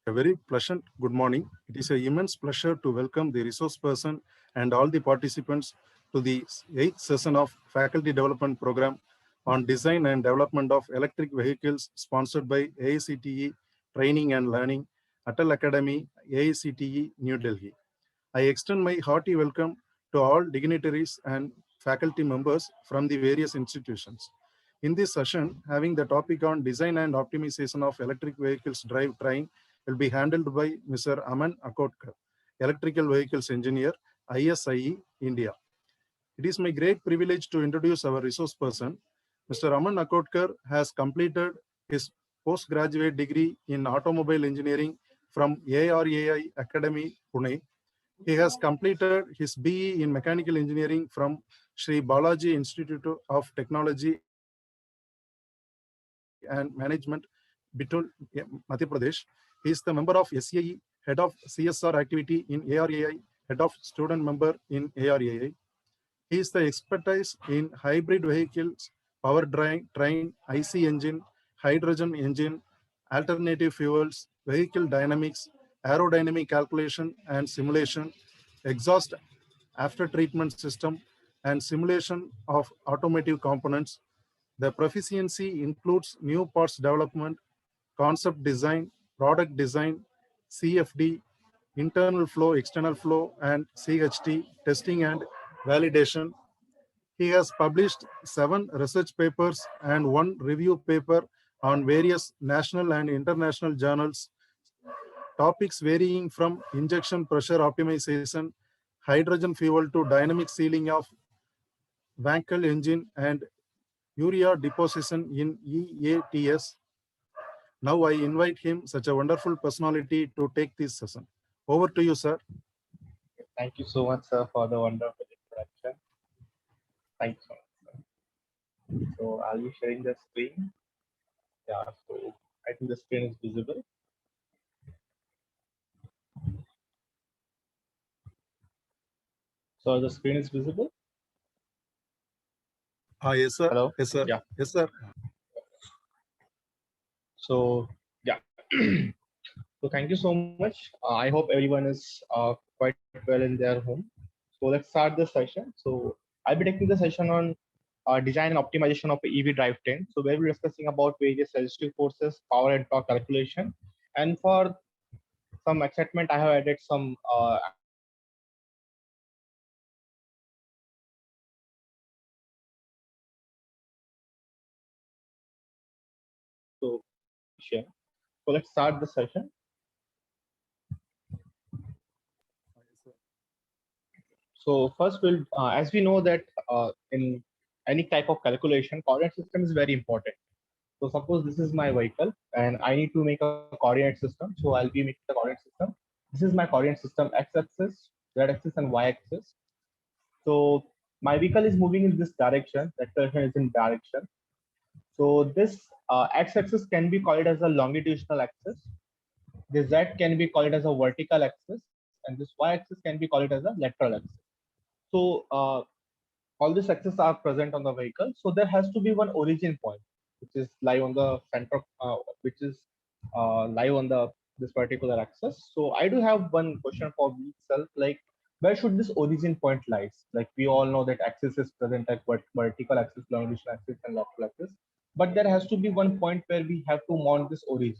A very pleasant good morning. It is an immense pleasure to welcome the resource person and all the participants to the 8th session of Faculty Development Program on Design and Development of Electric Vehicles sponsored by AICTE Training and Learning, Atal Academy, AICTE, New Delhi. I extend my hearty welcome to all dignitaries and faculty members from the various institutions. In this session, having the topic on design and optimization of electric vehicles drivetrain will be handled by Mr. Aman Akotkar, Electrical Vehicles Engineer, ISIE, India. It is my great privilege to introduce our resource person. Mr. Aman Akotkar has completed his postgraduate degree in automobile engineering from ARAI Academy, Pune. He has completed his BE in mechanical engineering from Sri Balaji Institute of Technology and Management, Bitul, Madhya Pradesh. He is the member of SAE, head of CSR activity in ARAI, head of student member in ARAI. He is the expertise in hybrid vehicles, train, IC engine, hydrogen engine, alternative fuels, vehicle dynamics, aerodynamic calculation and simulation, exhaust after treatment system, and simulation of automotive components. The proficiency includes new parts development, concept design, product design, CFD, internal flow, external flow, and CHT, testing and validation. He has published 7 research papers and 1 review paper on various national and international journals, topics varying from injection pressure optimization, hydrogen fuel to dynamic sealing of Wankel engine and urea deposition in EATS. Now I invite him, such a wonderful personality, to take this session. Over to you, sir. Thank you so much, sir, for the wonderful introduction. Thank you so much, sir. So, are you sharing the screen? Yeah, so I think the screen is visible. So, the screen is visible? Yes, sir. Hello? Yes, sir. Yeah. Yes, sir. So, yeah. So, thank you so much. I hope everyone is quite well in their home. So, let's start the session. So, I'll be taking the session on design and optimization of EV drivetrain. So, where we're discussing about various resistive forces, power and torque calculation. And for some excitement, I have added some animations as well. So, share. So, let's start the session. So first, we'll, as we know that in any type of calculation, coordinate system is very important. So suppose this is my vehicle and I need to make a coordinate system. So I'll be making the coordinate system. This is my coordinate system, x-axis, z-axis, and y-axis. So my vehicle is moving in this direction. That direction is in direction. So this x-axis can be called as a longitudinal axis. This z can be called as a vertical axis, and this y-axis can be called as a lateral axis. So all these axes are present on the vehicle. So there has to be one origin point, which is lie on the center, which is lie on the this particular axis. So I do have one question for me itself, like where should this origin point lies? Like we all know that axis is present at vertical axis, longitudinal axis, and lateral axis. But there has to be one point where we have to mount this origin.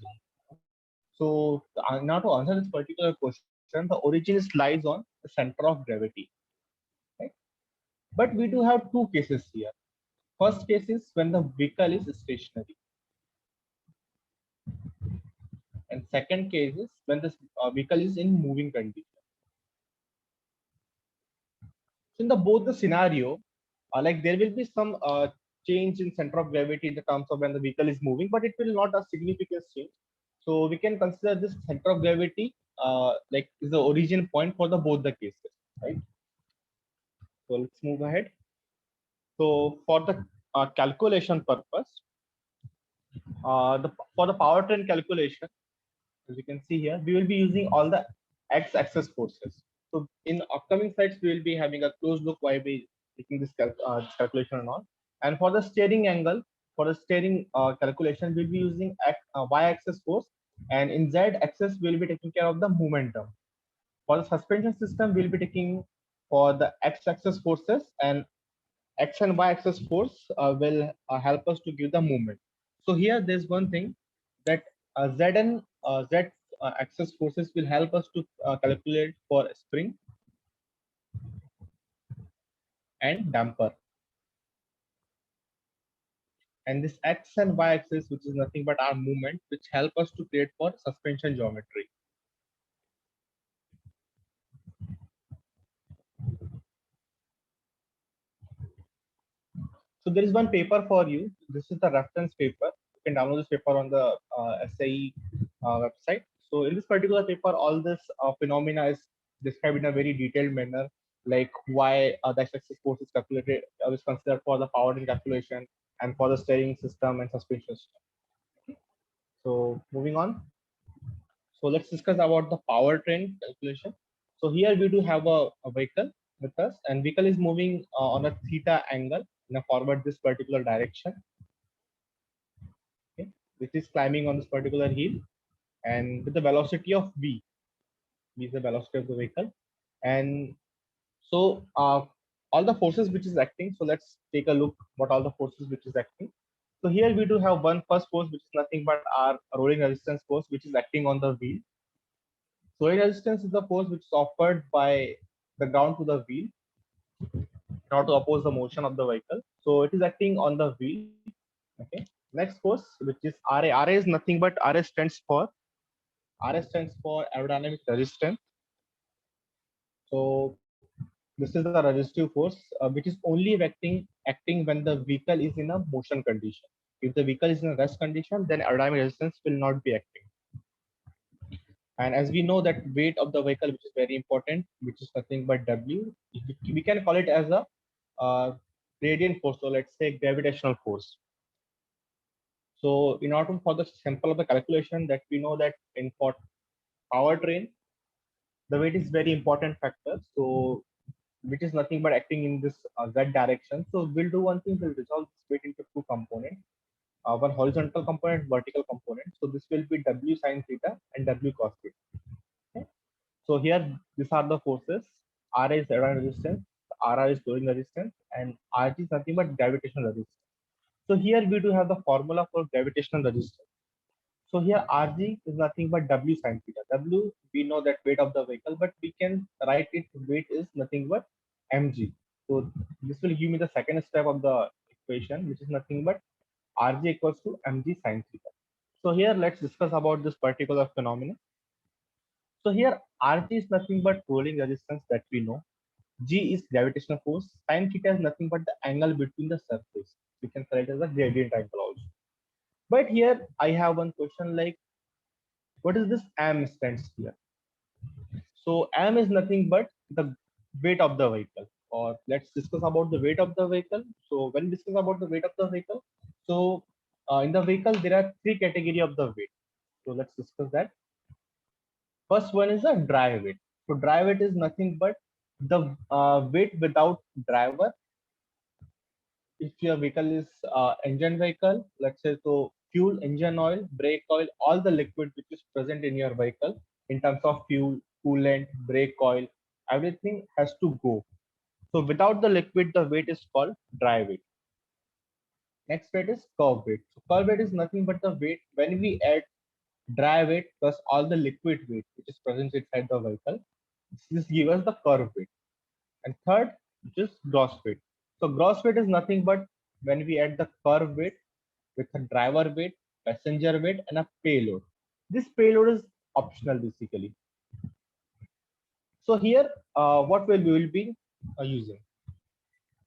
So now to answer this particular question, the origin lies on the center of gravity. Right? But we do have two cases here. First case is when the vehicle is stationary. And second case is when the vehicle is in moving condition. So in the both the scenario, like there will be some change in center of gravity in the terms of when the vehicle is moving, but it will not a significant change. So we can consider this center of gravity like is the origin point for the both the cases, right? So let's move ahead. So for the calculation purpose, for the powertrain calculation, as you can see here, we will be using all the x-axis forces. So in upcoming slides, we will be having a closed look while we taking this calculation and all. And for the steering angle, for the steering calculation, we'll be using y-axis force And in Z axis, we'll be taking care of the momentum. For the suspension system, we'll be taking for the X axis forces, and X and Y axis force will help us to give the movement. So here there's one thing that Z and Z axis forces will help us to calculate for spring and damper. And this X and Y axis, which is nothing but our movement, which help us to create for suspension geometry. So there is one paper for you. This is the reference paper. You can download this paper on the SAE website. So in this particular paper, all this phenomena is described in a very detailed manner, like why the x-axis force is calculated, is considered for the power and calculation, and for the steering system and suspension system. Okay. So moving on. So let's discuss about the powertrain calculation. So here we do have a vehicle with us, and vehicle is moving on a theta angle in a forward this particular direction. Okay, which is climbing on this particular hill, and with the velocity of v is the velocity of the vehicle, and so all the forces which is acting. So let's take a look what all the forces which is acting. So here we do have one first force, which is nothing but our rolling resistance force, which is acting on the wheel. So rolling resistance is the force which is offered by the ground to the wheel in order to oppose the motion of the vehicle. So it is acting on the wheel. Okay. Next force, which is RA. RA is nothing but RS stands for aerodynamic resistance. So this is the resistive force, which is only acting when the vehicle is in a motion condition. If the vehicle is in a rest condition, then aerodynamic resistance will not be acting. And as we know that weight of the vehicle, which is very important, which is nothing but W, we can call it as a gradient force. So let's say gravitational force. So in order for the simple of the calculation, that we know that in for powertrain, the weight is very important factor. So which is nothing but acting in this Z direction. So we'll do one thing, we'll resolve this weight into two components, one horizontal component, vertical component. So this will be W sine theta and W cos theta. Okay. So here, these are the forces. R is aerodynamic resistance, RR is rolling resistance, and RG is nothing but gravitational resistance. So here we do have the formula for gravitational resistance. So here Rg is nothing but W sine theta. W, we know that weight of the vehicle, but we can write it weight is nothing but mg. So this will give me the second step of the equation, which is nothing but Rg equals to mg sine theta. So here let's discuss about this particular phenomenon. So here Rg is nothing but rolling resistance that we know. G is gravitational force. Sine theta is nothing but the angle between the surface. We can write as a gradient angle also. But here I have one question, like what is this m stands here? So m is nothing but the weight of the vehicle, or let's discuss about the weight of the vehicle. So when we discuss about the weight of the vehicle, so in the vehicle there are three category of the weight. So let's discuss that. First one is a dry weight. So dry weight is nothing but the weight without driver. If your vehicle is engine vehicle, let's say, so fuel, engine oil, brake oil, all the liquid which is present in your vehicle in terms of fuel, coolant, brake oil, everything has to go. So without the liquid, the weight is called dry weight. Next weight is curve weight. So curve weight is nothing but the weight when we add dry weight plus all the liquid weight which is present inside the vehicle. This gives us the curve weight. And third, which is gross weight. So gross weight is nothing but when we add the curve weight with a driver weight, passenger weight, and a payload. This payload is optional basically. So here, what we will be using?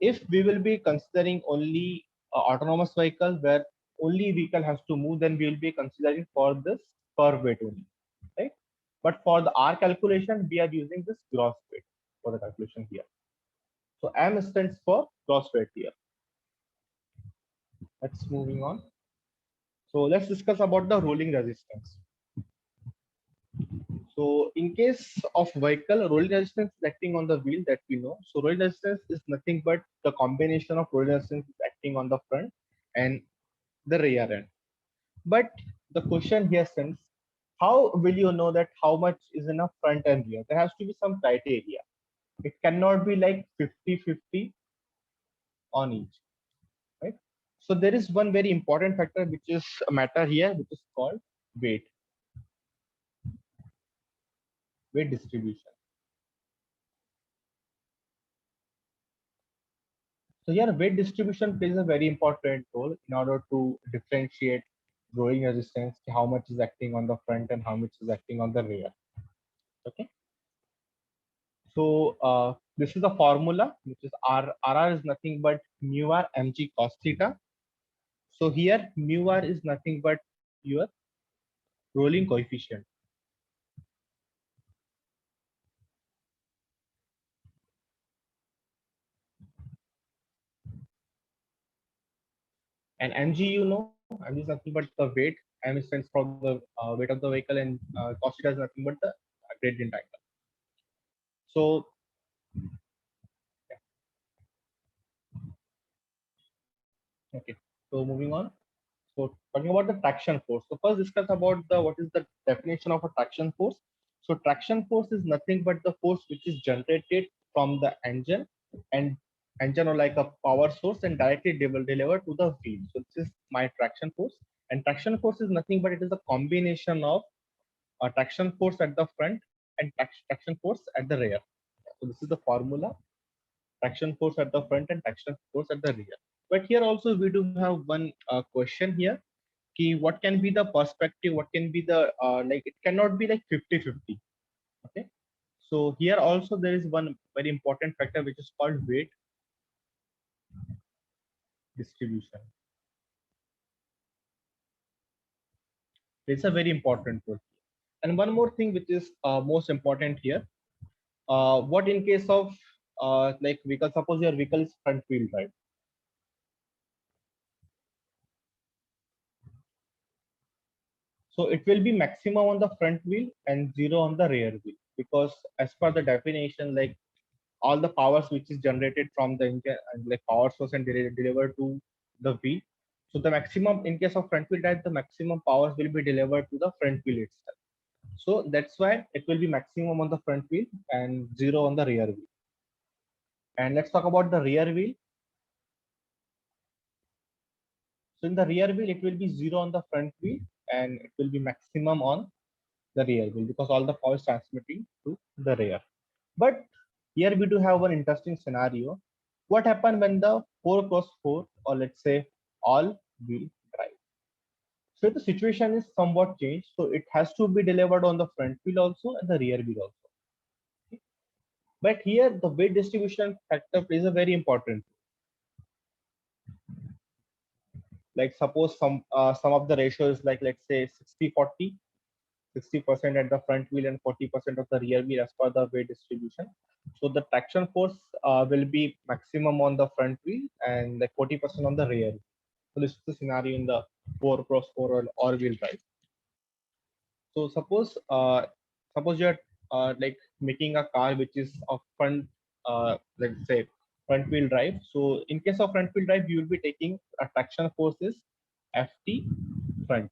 If we will be considering only autonomous vehicle where only vehicle has to move, then we will be considering for this curve weight only, right? But for the R calculation, we are using this gross weight for the calculation here. So M stands for gross weight here. Let's moving on. So let's discuss about the rolling resistance. So in case of vehicle, rolling resistance is acting on the wheel that we know. So rolling resistance is nothing but the combination of rolling resistance is acting on the front and the rear end. But the question here stands, how will you know that how much is enough front and rear? There has to be some criteria. It cannot be like 50-50 on each, right? So there is one very important factor which is a matter here, which is called weight, weight distribution. So here weight distribution plays a very important role in order to differentiate growing resistance, how much is acting on the front and how much is acting on the rear. Okay. So this is the formula, which is RR is nothing but mu r mg cos theta. So here mu r is nothing but your rolling coefficient. And mg, mg is nothing but the weight. M stands for the weight of the vehicle, and cos theta is nothing but the gradient angle. So okay, so moving on. So talking about the traction force. So first discuss about the what is the definition of a traction force. So traction force is nothing but the force which is generated from the and engine or like a power source and directly delivered to the wheel. So this is my traction force. And traction force is nothing but it is a combination of a traction force at the front and traction force at the rear. So this is the formula: traction force at the front and traction force at the rear. But here also we do have one question here. What can be the perspective, what can be the like it cannot be like 50-50. Okay, so here also there is one very important factor which is called weight distribution. It's a very important role. And one more thing which is most important here, what in case of like vehicle, suppose your vehicle is front wheel drive. So it will be maximum on the front wheel and zero on the rear wheel, because as per the definition, like all the powers which is generated from the engine and like power source and delivered to the wheel. So the maximum in case of front wheel drive, the maximum powers will be delivered to the front wheel itself. So that's why it will be maximum on the front wheel and zero on the rear wheel. And let's talk about the rear wheel. So in the rear wheel, it will be zero on the front wheel and it will be maximum on the rear wheel because all the power is transmitting to the rear. But here we do have one interesting scenario. What happens when the 4x4 or let's say all wheel drive? So the situation is somewhat changed. So it has to be delivered on the front wheel also and the rear wheel also. Okay. But here the weight distribution factor plays a very important. Like suppose some of the ratio is like let's say 60-40. 60% at the front wheel and 40% of the rear wheel as per the weight distribution. So the traction force will be maximum on the front wheel and like 40% on the rear wheel. So this is the scenario in the 4x4 or all-wheel drive. So suppose you're like making a car which is of front, let's say front wheel drive. So in case of front wheel drive, you will be taking a traction force is FT front.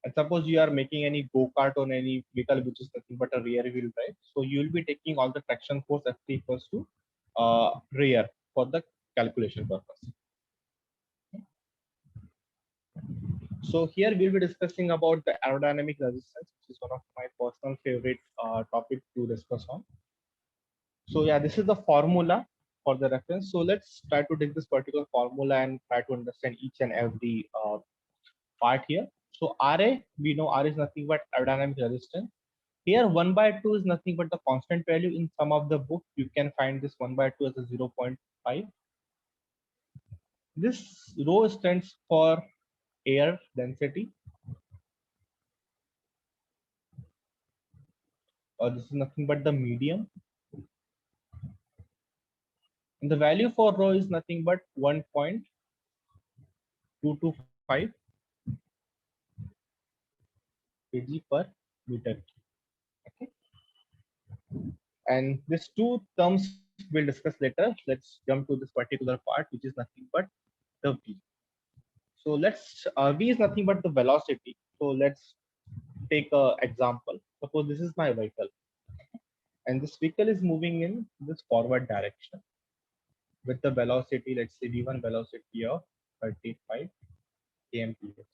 And suppose you are making any go-kart on any vehicle which is nothing but a rear wheel drive. So you will be taking all the traction force Ft equals to rear for the calculation purpose. So here we'll be discussing about the aerodynamic resistance, which is one of my personal favorite topic to discuss on. So yeah, this is the formula for the reference. So let's try to take this particular formula and try to understand each and every part here. So Ra, we know R is nothing but aerodynamic resistance. Here 1 by 2 is nothing but the constant value. In some of the book, you can find this 1 by 2 as a 0.5. This rho stands for air density. This is nothing but the medium. And the value for rho is nothing but 1.225 kg per meter. Okay. And these two terms we'll discuss later. Let's jump to this particular part, which is nothing but the V. So let's V is nothing but the velocity. So let's take a example. Suppose this is my vehicle, and this vehicle is moving in this forward direction with the velocity, let's say v1 velocity of 35 kmph.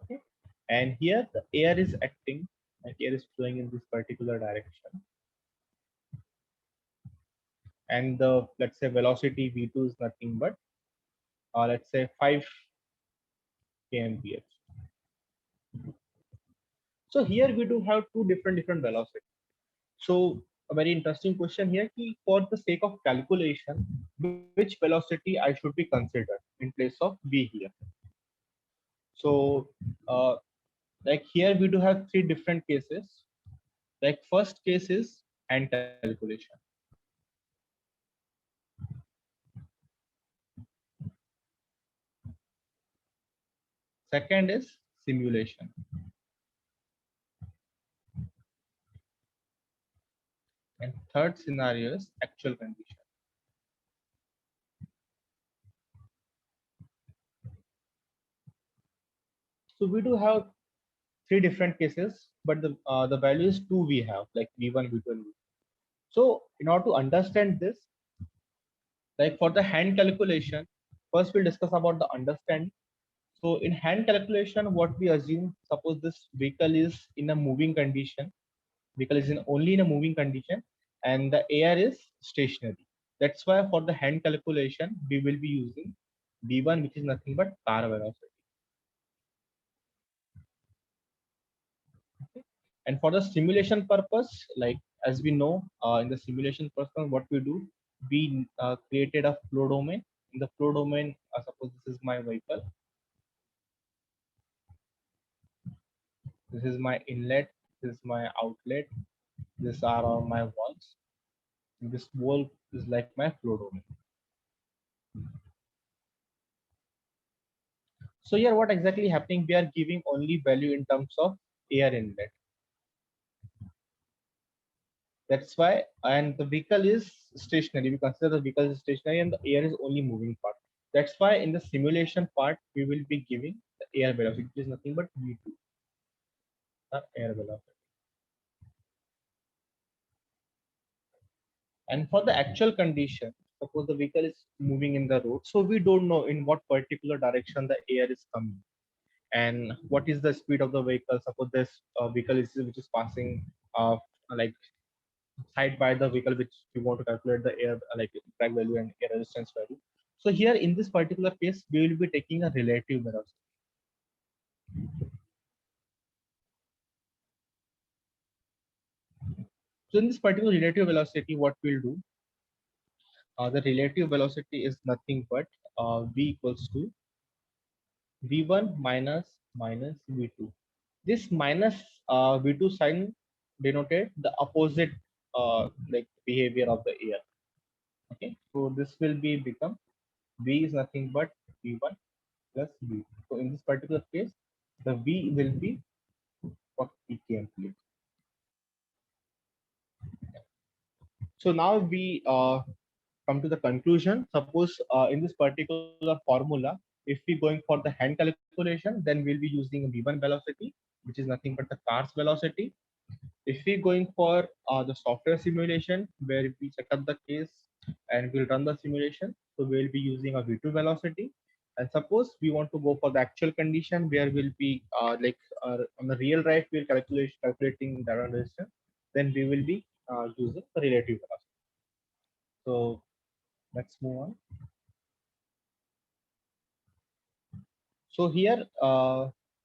Okay, and here the air is acting, and air is flowing in this particular direction, and the, let's say, velocity v2 is nothing but let's say 5 kmph. So here we do have two different velocities. So a very interesting question here, ki for the sake of calculation, which velocity I should be considered in place of v here. So like here we do have three different cases. Like first case is hand calculation. Second is simulation. And third scenario is actual condition. So we do have three different cases, but the value is two we have, like v1, v2, and v2. So in order to understand this, like for the hand calculation, first we'll discuss about the understanding. So in hand calculation, what we assume, suppose this vehicle is in a moving condition, vehicle is only in a moving condition, and the air is stationary. That's why for the hand calculation, we will be using v1, which is nothing but car velocity. Okay. And for the simulation purpose, like as we know, in the simulation purpose, what we do, we created a flow domain. In the flow domain, suppose this is my vehicle. This is my inlet. This is my outlet. These are all my walls. This wall is like my flow domain. So here, what exactly happening? We are giving only value in terms of air inlet. That's why, and the vehicle is stationary. We consider the vehicle is stationary, and the air is only moving part. That's why in the simulation part, we will be giving the air velocity, which is nothing but v2, the air velocity. And for the actual condition, suppose the vehicle is moving in the road, so we don't know in what particular direction the air is coming and what is the speed of the vehicle. Suppose this vehicle is which is passing like side by the vehicle, which we want to calculate the air like drag value and air resistance value. So here in this particular case, we will be taking a relative velocity. So in this particular relative velocity, what we'll do, the relative velocity is nothing but v equals to v1 minus v2. This minus v2 sign denoted the opposite like behavior of the air. Okay, so this will be become v is nothing but v1 plus v2. So in this particular case, the v will be 40 kmph. So now we come to the conclusion. Suppose in this particular formula, if we going for the hand calculation, then we'll be using v1 velocity, which is nothing but the car's velocity. If we going for the software simulation, where we check up the case and we'll run the simulation, so we'll be using a v2 velocity. And suppose we want to go for the actual condition, where we'll be on the real drive, we're calculating the resistance, then we will be using the relative velocity. So let's move on. So here,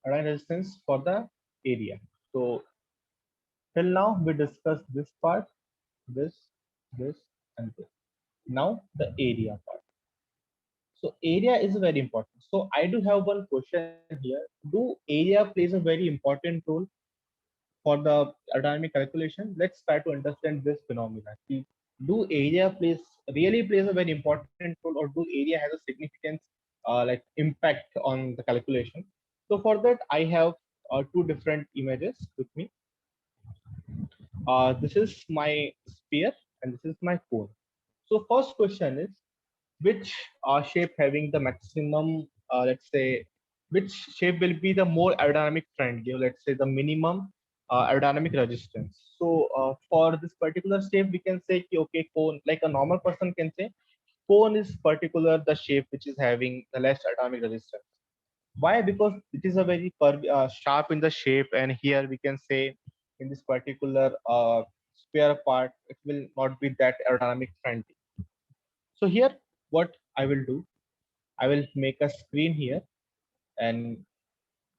resistance for the area. So till now we discussed this part, this, and this. Now the area part. So area is very important. So I do have one question here. Do area plays a very important role for the aerodynamic calculation? Let's try to understand this phenomenon. Do area really plays a very important role, or do area has a significant like impact on the calculation? So for that, I have two different images with me. This is my sphere and this is my cone. So first question is, which shape having the maximum, let's say, which shape will be the more aerodynamic friendly, or let's say the minimum aerodynamic resistance. So for this particular shape, we can say, okay, cone, like a normal person can say, cone is particular the shape which is having the less aerodynamic resistance. Why? Because it is a very sharp in the shape, and here we can say in this particular spare part, it will not be that aerodynamic friendly. So here, what I will do, I will make a screen here, and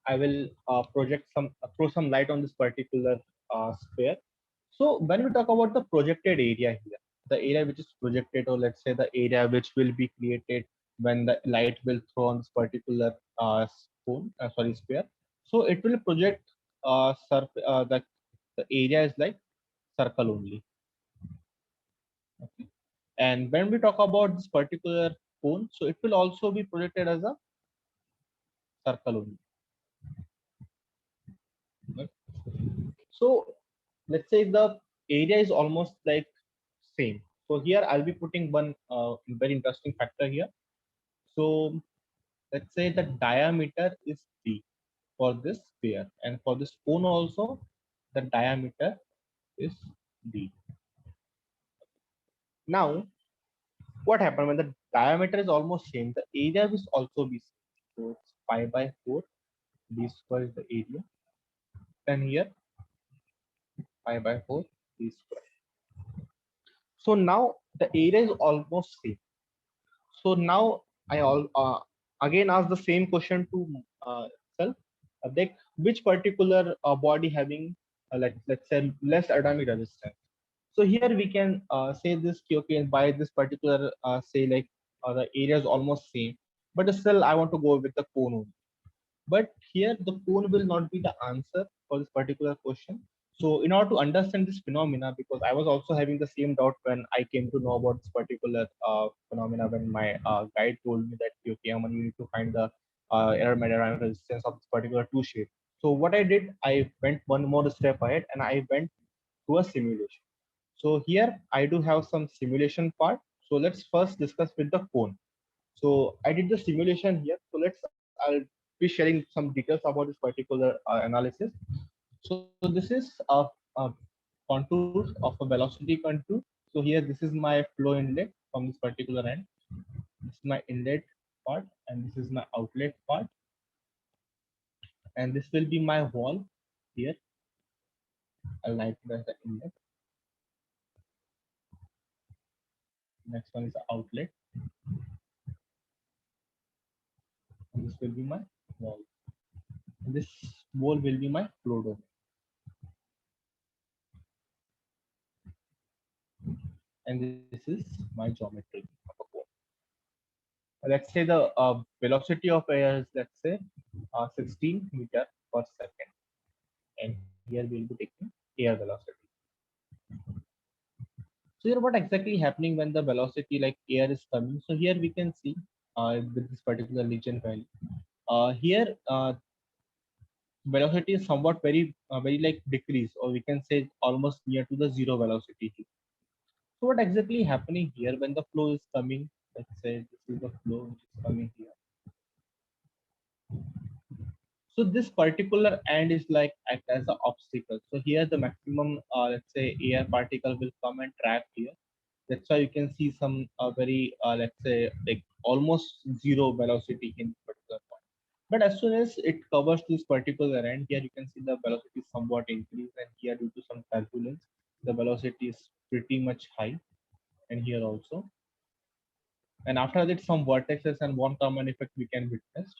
I will project throw some light on this particular sphere. So when we talk about the projected area here, the area which is projected, or let's say the area which will be created when the light will throw on this particular sphere. So it will project the area is like circle only. Okay. And when we talk about this particular cone, so it will also be projected as a circle only. Okay. So let's say the area is almost like same. So here I'll be putting one very interesting factor here. So let's say the diameter is d for this sphere, and for this cone also the diameter is d. Now what happened when the diameter is almost same, the area will also be same. So it's pi by 4, d square is the area, and here pi by 4, d square. So now the area is almost same. So now I all again ask the same question to self, like which particular body having like let's say less aerodynamic resistance. So here we can say this okay, by this particular say like the area is almost same, but still I want to go with the cone only. But here the cone will not be the answer for this particular question. So in order to understand this phenomena, because I was also having the same doubt when I came to know about this particular phenomena, when my guide told me that okay, Aman, you need to find the aerodynamic resistance of this particular two shape. So what I did, I went one more step ahead and I went to a simulation. So here I do have some simulation part. So let's first discuss with the cone. So I did the simulation here. So I'll be sharing some details about this particular analysis. So this is a contour of a velocity contour. So here this is my flow inlet from this particular end. This is my inlet part, and this is my outlet part, and this will be my wall here. I'll write it as the inlet. Next one is the outlet, and this will be my wall. And this wall will be my flow domain. And this is my geometry of a cone. Let's say the velocity of air is, let's say 16 meter per second, and here we'll be taking air velocity. So here what exactly happening when the velocity like air is coming. So here we can see with this particular region value here velocity is somewhat very like decrease, or we can say almost near to the zero velocity. So what exactly happening here when the flow is coming? Let's say this is the flow which is coming here. So this particular end is like act as an obstacle. So here the maximum, let's say air particle will come and trap here. That's why you can see some very, let's say like almost zero velocity in this particular point. But as soon as it covers this particular end, here you can see the velocity is somewhat increased, and here due to some turbulence, the velocity is pretty much high, and here also. And after that, some vortexes and one common effect we can witness.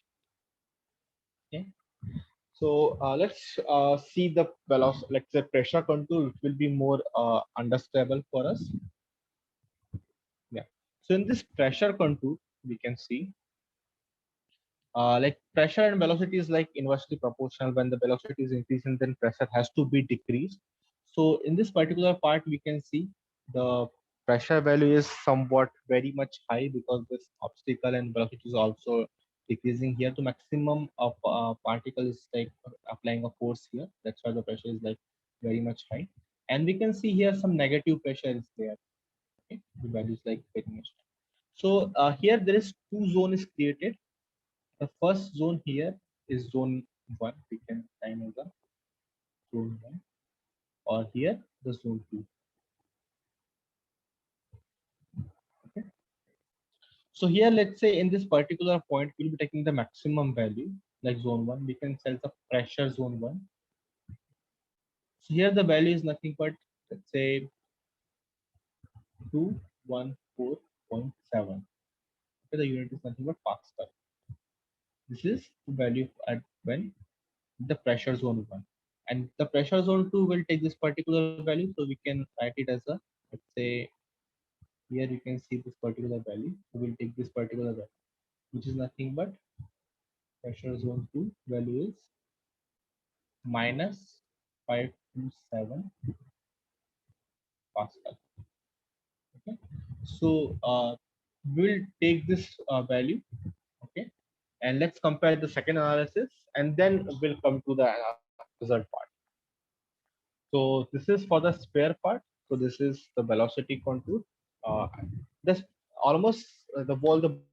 Okay. So let's see the velocity, let's say pressure contour, which will be more understandable for us. Yeah. So in this pressure contour, we can see like pressure and velocity is like inversely proportional. When the velocity is increasing, then pressure has to be decreased. So in this particular part, we can see the pressure value is somewhat very much high because this obstacle and velocity is also decreasing here to maximum of particle is like applying a force here. That's why the pressure is like very much high. And we can see here some negative pressure is there. Okay, the value is like very much high. So here there is two zone is created. The first zone here is zone 1, we can time as a zone 1, or here the zone 2. Okay. So here, let's say in this particular point, we'll be taking the maximum value, like zone 1. We can set the pressure zone 1. So here the value is nothing but, let's say, 214.7. Okay, the unit is nothing but Pascal. This is the value at when the pressure zone 1. And the pressure zone 2 will take this particular value. So we can write it as a, let's say, here you can see this particular value. So we'll take this particular value, which is nothing but pressure zone 2 value is minus 527 Pascal. Okay. So we'll take this value. Okay. And let's compare the second analysis, and then we'll come to the result part. So this is for the spare part. So this is the velocity contour. Uh, this almost the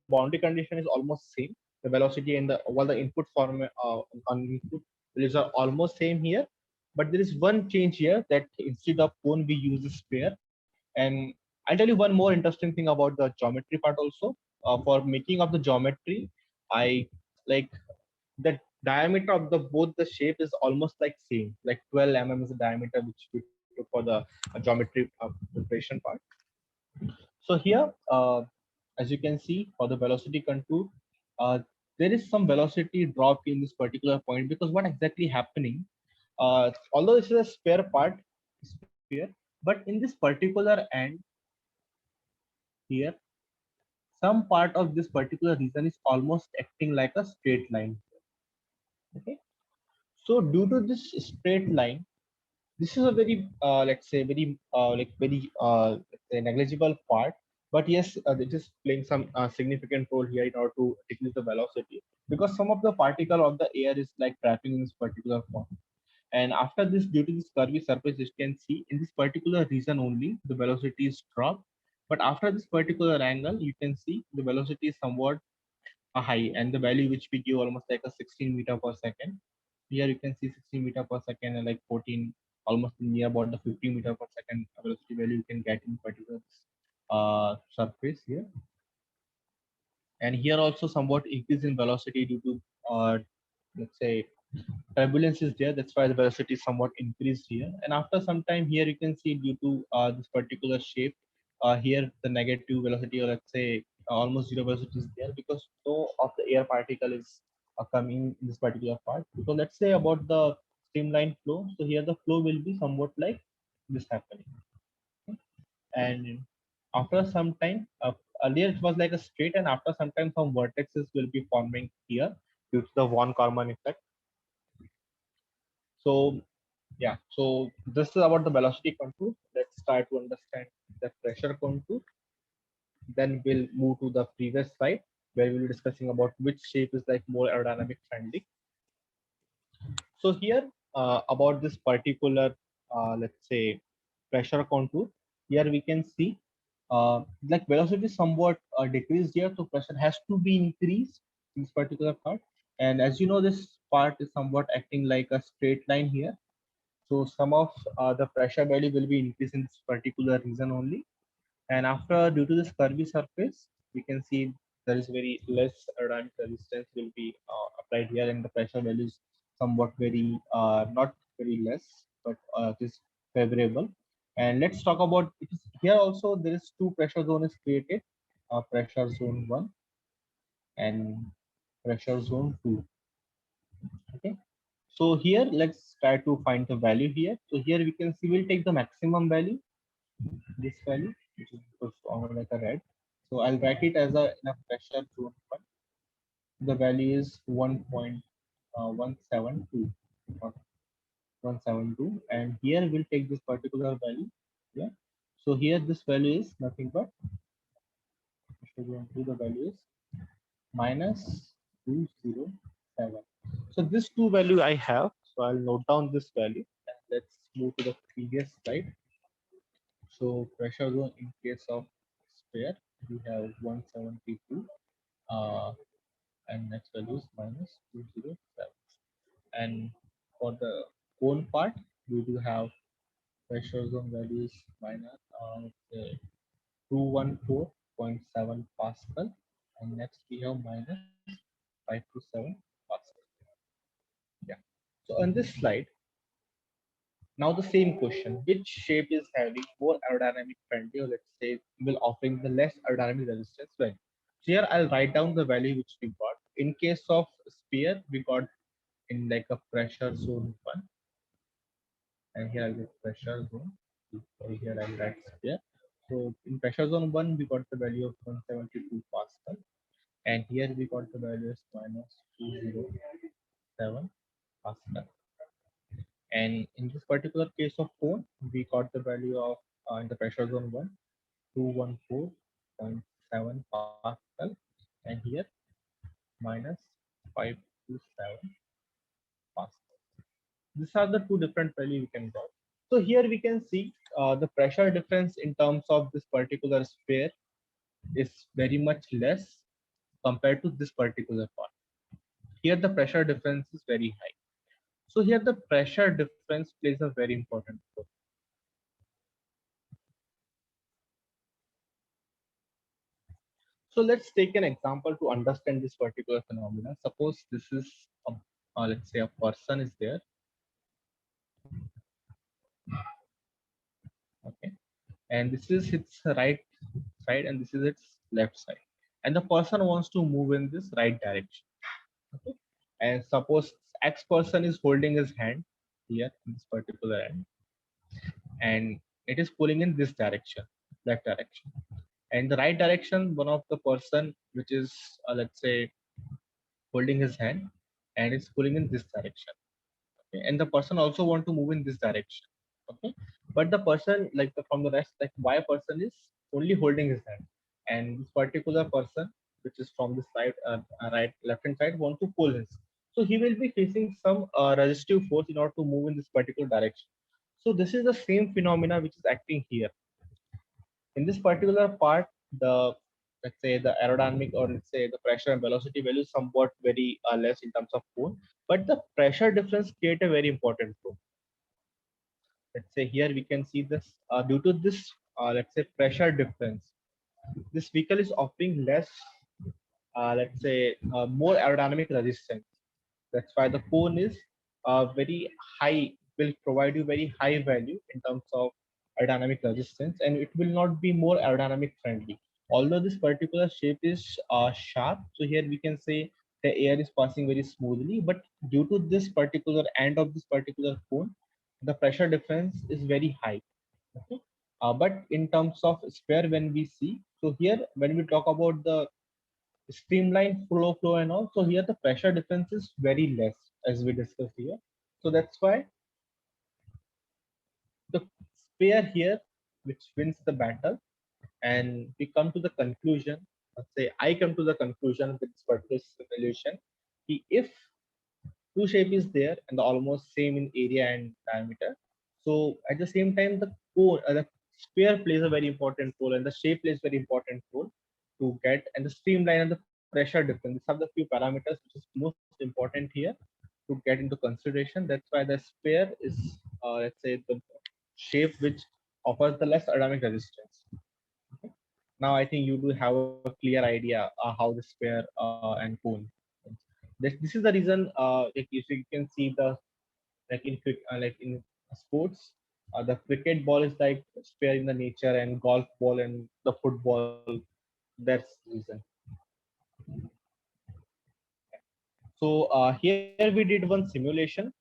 boundary condition is almost same. The velocity and the input form on input values are almost same here. But there is one change here, that instead of cone we use a sphere. And I'll tell you one more interesting thing about the geometry part also. For making of the geometry, I like the diameter of the both the shape is almost like same, like 12 mm is the diameter which we took for the geometry preparation part. So here, as you can see, for the velocity contour, uh, there is some velocity drop in this particular point, because what exactly happening, although this is a spare part, sphere, but in this particular end here, some part of this particular region is almost acting like a straight line. Okay. So due to this straight line, this is a very let's say very let's say negligible part, but yes, it is playing some significant role here in order to decrease the velocity, because some of the particle of the air is like trapping in this particular form. And after this, due to this curvy surface, you can see in this particular region only the velocity is dropped, but after this particular angle you can see the velocity is somewhat high, and the value which we give almost like a 16 meter per second. Here you can see 16 meter per second and like 14, almost near about the 50 meter per second velocity value you can get in particular surface here. And here also somewhat increase in velocity due to let's say turbulence is there, that's why the velocity is somewhat increased here. And after some time here you can see due to this particular shape, here the negative velocity, or let's say almost zero velocity is there, because no of the air particle is coming in this particular part. So let's say about the streamline flow, so here the flow will be somewhat like this happening. Okay. And after some time, earlier it was like a straight, and after some time some vertices will be forming here due to the von Karman effect. So yeah, so this is about the velocity contour. Let's try to understand the pressure contour. Then we'll move to the previous slide where we'll be discussing about which shape is like more aerodynamic friendly. So here about this particular, let's say, pressure contour, here we can see like velocity is somewhat decreased here, so pressure has to be increased in this particular part. And as you know, this part is somewhat acting like a straight line here. So some of the pressure value will be increased in this particular region only. And after, due to this curvy surface, we can see there is very less aerodynamic resistance will be applied here, and the pressure value is somewhat very not very less, but it is favorable. And let's talk about it. Here also there is two pressure zone is created, pressure zone 1 and pressure zone 2. Okay. So here let's try to find the value here. So here we can see we'll take the maximum value, this value, which is like a red. So I'll write it as a in a pressure zone 1. The value is 1.172, 172, and here we'll take this particular value. Yeah. So here this value is nothing but the value is minus 207. So this two value I have. So I'll note down this value, and let's move to the previous slide. So pressure zone in case of sphere, we have 172. and next value is minus 207. And for the cone part, we do have pressure zone values minus let's say 214.7 Pascal, and next we have minus 527 Pascal. Yeah. So on this slide, now the same question: which shape is having more aerodynamic friendly, or let's say will offering the less aerodynamic resistance value? So here I'll write down the value which we got. In case of sphere, we got in like a pressure zone 1, and here I'll get pressure zone. Sorry, here I'll write sphere. So in pressure zone 1, we got the value of 172 Pascal, and here we got the value is minus 207 Pascal. And in this particular case of cone, we got the value of in the pressure zone 1, 214.7 Pascal, and here minus 527 Pascal. These are the two different values we can get. So here we can see the pressure difference in terms of this particular sphere is very much less compared to this particular part. Here the pressure difference is very high. So here the pressure difference plays a very important role. So let's take an example to understand this particular phenomenon. Suppose this is, let's say a person is there. Okay. And this is its right side and this is its left side. And the person wants to move in this right direction. Okay. And suppose X person is holding his hand here in this particular end, and it is pulling in this direction, that direction. And the right direction, one of the person which is let's say holding his hand and it's pulling in this direction. Okay. And the person also want to move in this direction. Okay. But the person like from the rest, like Y person is only holding his hand, and this particular person which is from the side right left hand side want to pull his. So he will be facing some resistive force in order to move in this particular direction. So this is the same phenomena which is acting here. In this particular part, the let's say the aerodynamic or let's say the pressure and velocity value is somewhat very less in terms of cone, but the pressure difference create a very important role. Let's say here we can see this due to this let's say pressure difference, this vehicle is offering less let's say more aerodynamic resistance. That's why the cone is very high, will provide you very high value in terms of aerodynamic resistance, and it will not be more aerodynamic friendly. Although this particular shape is sharp, so here we can say the air is passing very smoothly, but due to this particular end of this particular cone, the pressure difference is very high. Okay. But in terms of sphere, when we see, so here when we talk about the streamlined flow and all, so here the pressure difference is very less as we discussed here. So that's why the sphere here which wins the battle, and we come to the conclusion. Let's say I come to the conclusion with this particular solution. If two shape is there and almost same in area and diameter, so at the same time the core the sphere plays a very important role and the shape plays very important role to get, and the streamline and the pressure difference. These are the few parameters which is most important here to get into consideration. That's why the sphere is let's say the shape which offers the less aerodynamic resistance. Okay. Now I think you do have a clear idea how the sphere and cone. This is the reason like if you can see the like in sports, the cricket ball is like sphere in the nature, and golf ball and the football. That's the reason. So here we did one simulation,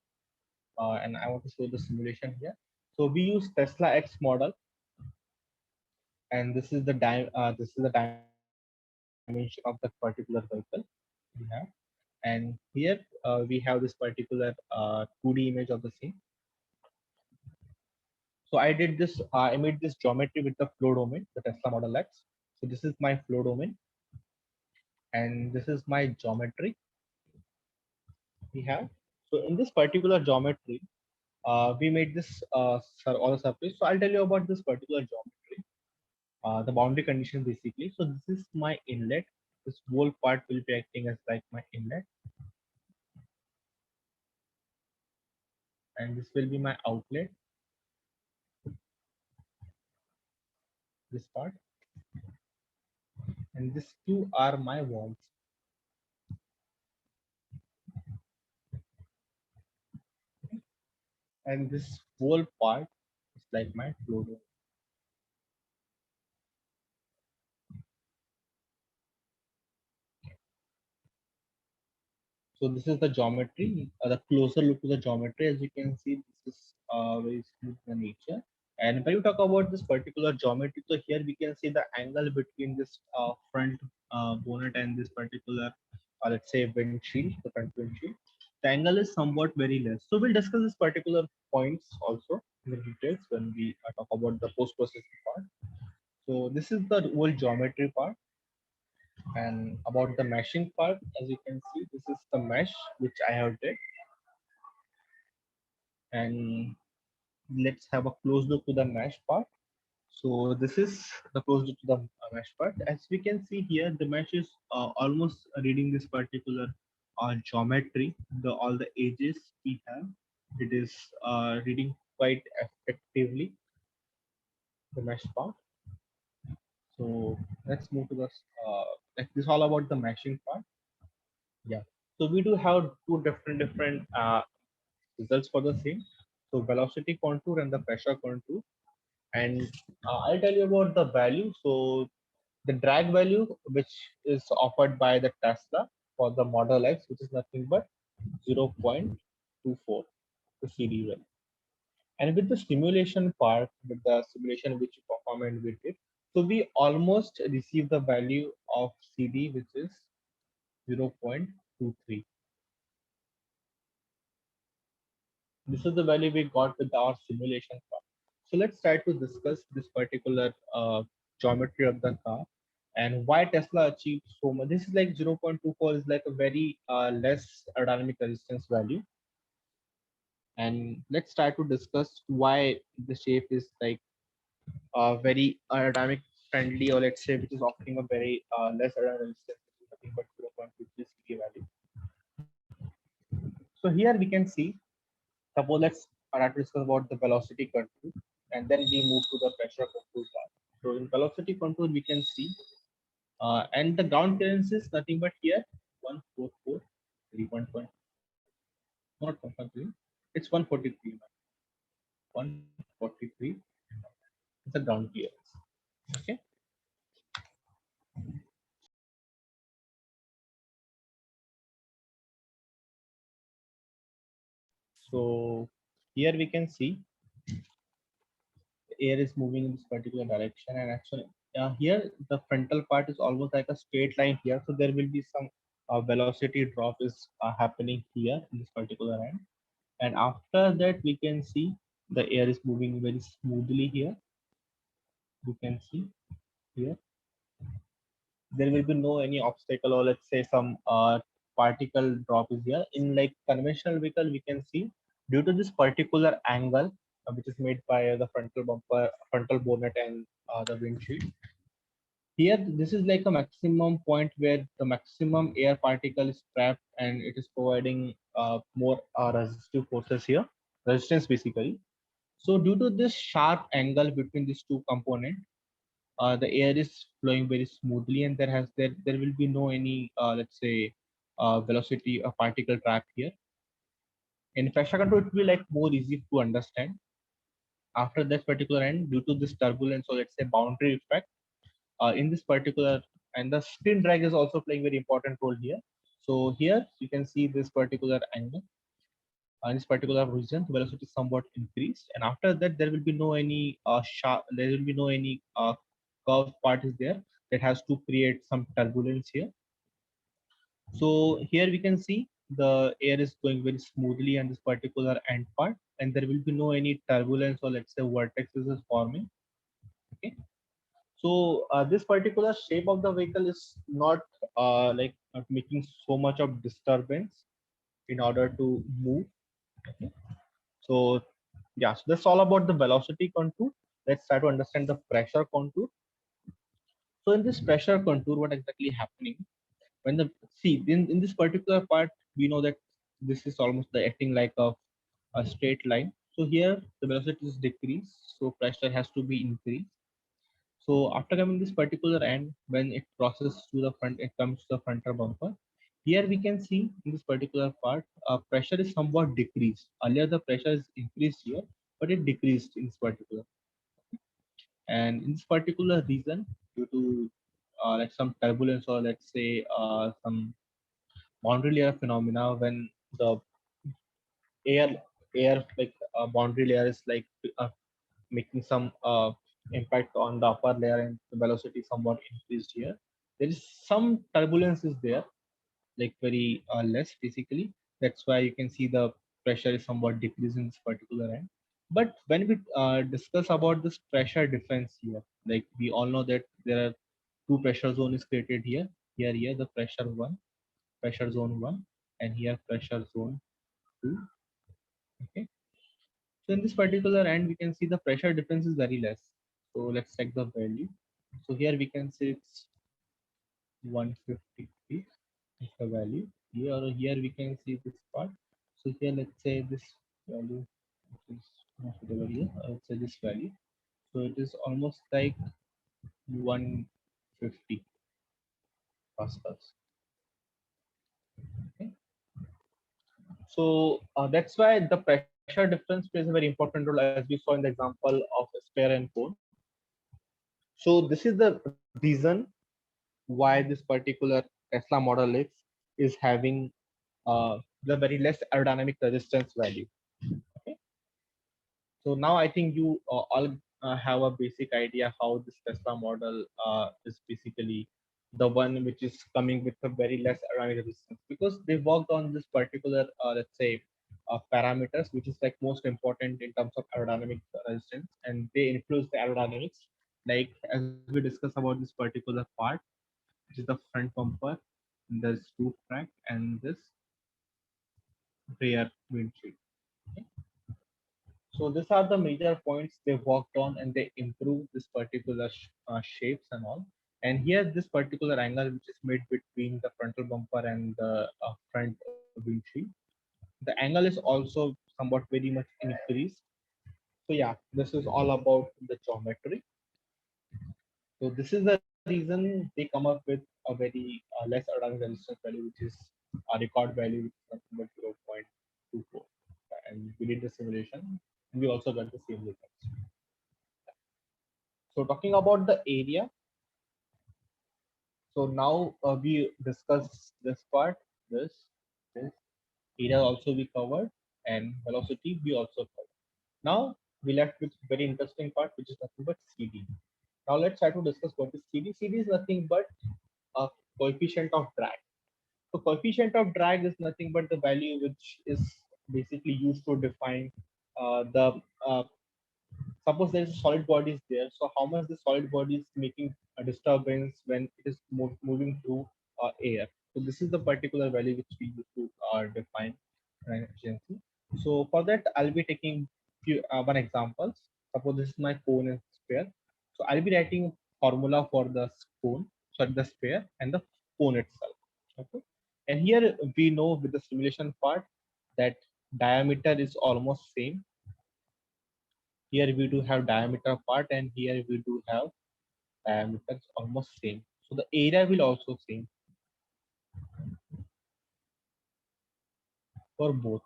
and I want to show the simulation here. So we use Tesla X model, and this is the dimension of that particular vehicle we have. And here we have this particular 2D image of the same. So I made this geometry with the flow domain, the Tesla Model X. So this is my flow domain, and this is my geometry we have. So in this particular geometry, we made this all the surface. So I'll tell you about this particular geometry, the boundary condition basically. So this is my inlet. this whole part will be acting as like my inlet, and this will be my outlet, this part, and these two are my walls. And this whole part is like my flow dome. So this is the geometry, the closer look to the geometry. As you can see, this is very smooth in nature. And when you talk about this particular geometry, so here we can see the angle between this front bonnet and this particular, let's say, windshield, the front windshield. The angle is somewhat very less. So we'll discuss this particular points also in the details when we talk about the post-processing part. So this is the whole geometry part. And about the meshing part, as you can see, this is the mesh which I have did. And let's have a close look to the mesh part. So this is the close look to the mesh part. As we can see here, the mesh is almost reading this particular geometry. The all the edges we have, it is reading quite effectively the mesh part. So let's move to the like this all about the meshing part. Yeah. So we do have two different results for the same. So velocity contour and the pressure contour. And I'll tell you about the value. So the drag value, which is offered by the Tesla for the Model X, which is nothing but 0.24, the CD value. And with the simulation part, with the simulation which you perform and with it, so we almost receive the value of CD, which is 0.23. This is the value we got with our simulation part. So let's try to discuss this particular geometry of the car and why Tesla achieved so much. This is like 0.24 is like a very less aerodynamic resistance value. And let's try to discuss why the shape is like very aerodynamic friendly, or let's say which is offering a very less aerodynamic resistance, nothing but 0.23 CD value. So here we can see, suppose let's try to discuss about the velocity contour, and then we move to the pressure contour part. So in velocity contour, we can see, and the ground clearance is nothing but here 144, 3.1, not 1.3, it's 143, 143 is the ground clearance. Okay. So here we can see air is moving in this particular direction, and actually here the frontal part is almost like a straight line here, so there will be some velocity drop is happening here in this particular end, and after that we can see the air is moving very smoothly here. You can see here there will be no any obstacle, or let's say some particle drop is here. In like conventional vehicle, we can see due to this particular angle which is made by the frontal bumper, frontal bonnet, and the windshield. Here, this is like a maximum point where the maximum air particle is trapped, and it is providing more resistive forces here, resistance basically. So due to this sharp angle between these two components, the air is flowing very smoothly, and there will be no any let's say velocity particle trap here. In pressure control, it will be like more easy to understand. After this particular end, due to this turbulence, or let's say boundary effect, in this particular, and the spin drag is also playing very important role here. So here you can see this particular angle, in this particular region, the velocity is somewhat increased, and after that there will be no any sharp, there will be no any curved part is there that has to create some turbulence here. So here we can see the air is going very smoothly on this particular end part, and there will be no any turbulence, or let's say vortexes is forming. Okay. So this particular shape of the vehicle is not like not making so much of disturbance in order to move. Okay. So yeah, so that's all about the velocity contour. Let's try to understand the pressure contour. So in this pressure contour, what exactly happening? when the see in this particular part, we know that this is almost the acting like a straight line. So here the velocity is decreased, so pressure has to be increased. So after coming this particular end, when it crosses to the front, it comes to the frontal bumper. Here we can see in this particular part, pressure is somewhat decreased. Earlier the pressure is increased here, but it decreased in this particular. And in this particular region, due to like some turbulence or let's say some boundary layer phenomena, when the air like boundary layer is like making some impact on the upper layer and the velocity somewhat increased here. There is some turbulence is there, like very less basically. That's why you can see the pressure is somewhat decreased in this particular end. But when we discuss about this pressure difference here, like we all know that there are two pressure zone is created here. Here the pressure zone one, and here pressure zone two. Okay. So in this particular end, we can see the pressure difference is very less. So let's check the value. So here we can say it's 153 is the value. Here we can see this part. So here let's say this value, which is not suitable here. Let's say this value. So it is almost like 150 pascals. Okay. So that's why the pressure difference plays a very important role, as we saw in the example of a sphere and cone. So this is the reason why this particular Tesla Model X is having the very less aerodynamic resistance value. Okay. So now I think you all have a basic idea how this Tesla model is basically the one which is coming with a very less aerodynamic resistance, because they worked on this particular let's say parameters which is like most important in terms of aerodynamic resistance, and they influence the aerodynamics, like as we discussed about this particular part, which is the front bumper, there's roof rack, and this rear windshield. Okay. So these are the major points they worked on, and they improved this particular shapes and all. And here this particular angle which is made between the frontal bumper and the front windshield, the angle is also somewhat very much increased. So yeah, this is all about the geometry. So this is the reason they come up with a very less aerodynamic resistance value, which is a record value, which is nothing but 0.24. And we did the simulation. We also got the same results. So talking about the area. So now we discuss this part, this area also we covered, and velocity we also covered. Now we left with very interesting part, which is nothing but CD. Now let's try to discuss what is CD. CD is nothing but a coefficient of drag. So coefficient of drag is nothing but the value which is basically used to define the suppose there is a solid body is there. So how much the solid body is making a disturbance when it is moving through air. So this is the particular value which we use to define efficiency. So for that, I'll be taking one example. Suppose this is my cone and sphere. So I'll be writing formula for the cone, sorry, the sphere and the cone itself. Okay. And here we know with the simulation part that diameter is almost same. Here we do have diameter part, and here we do have diameters almost same. So the area will also same for both.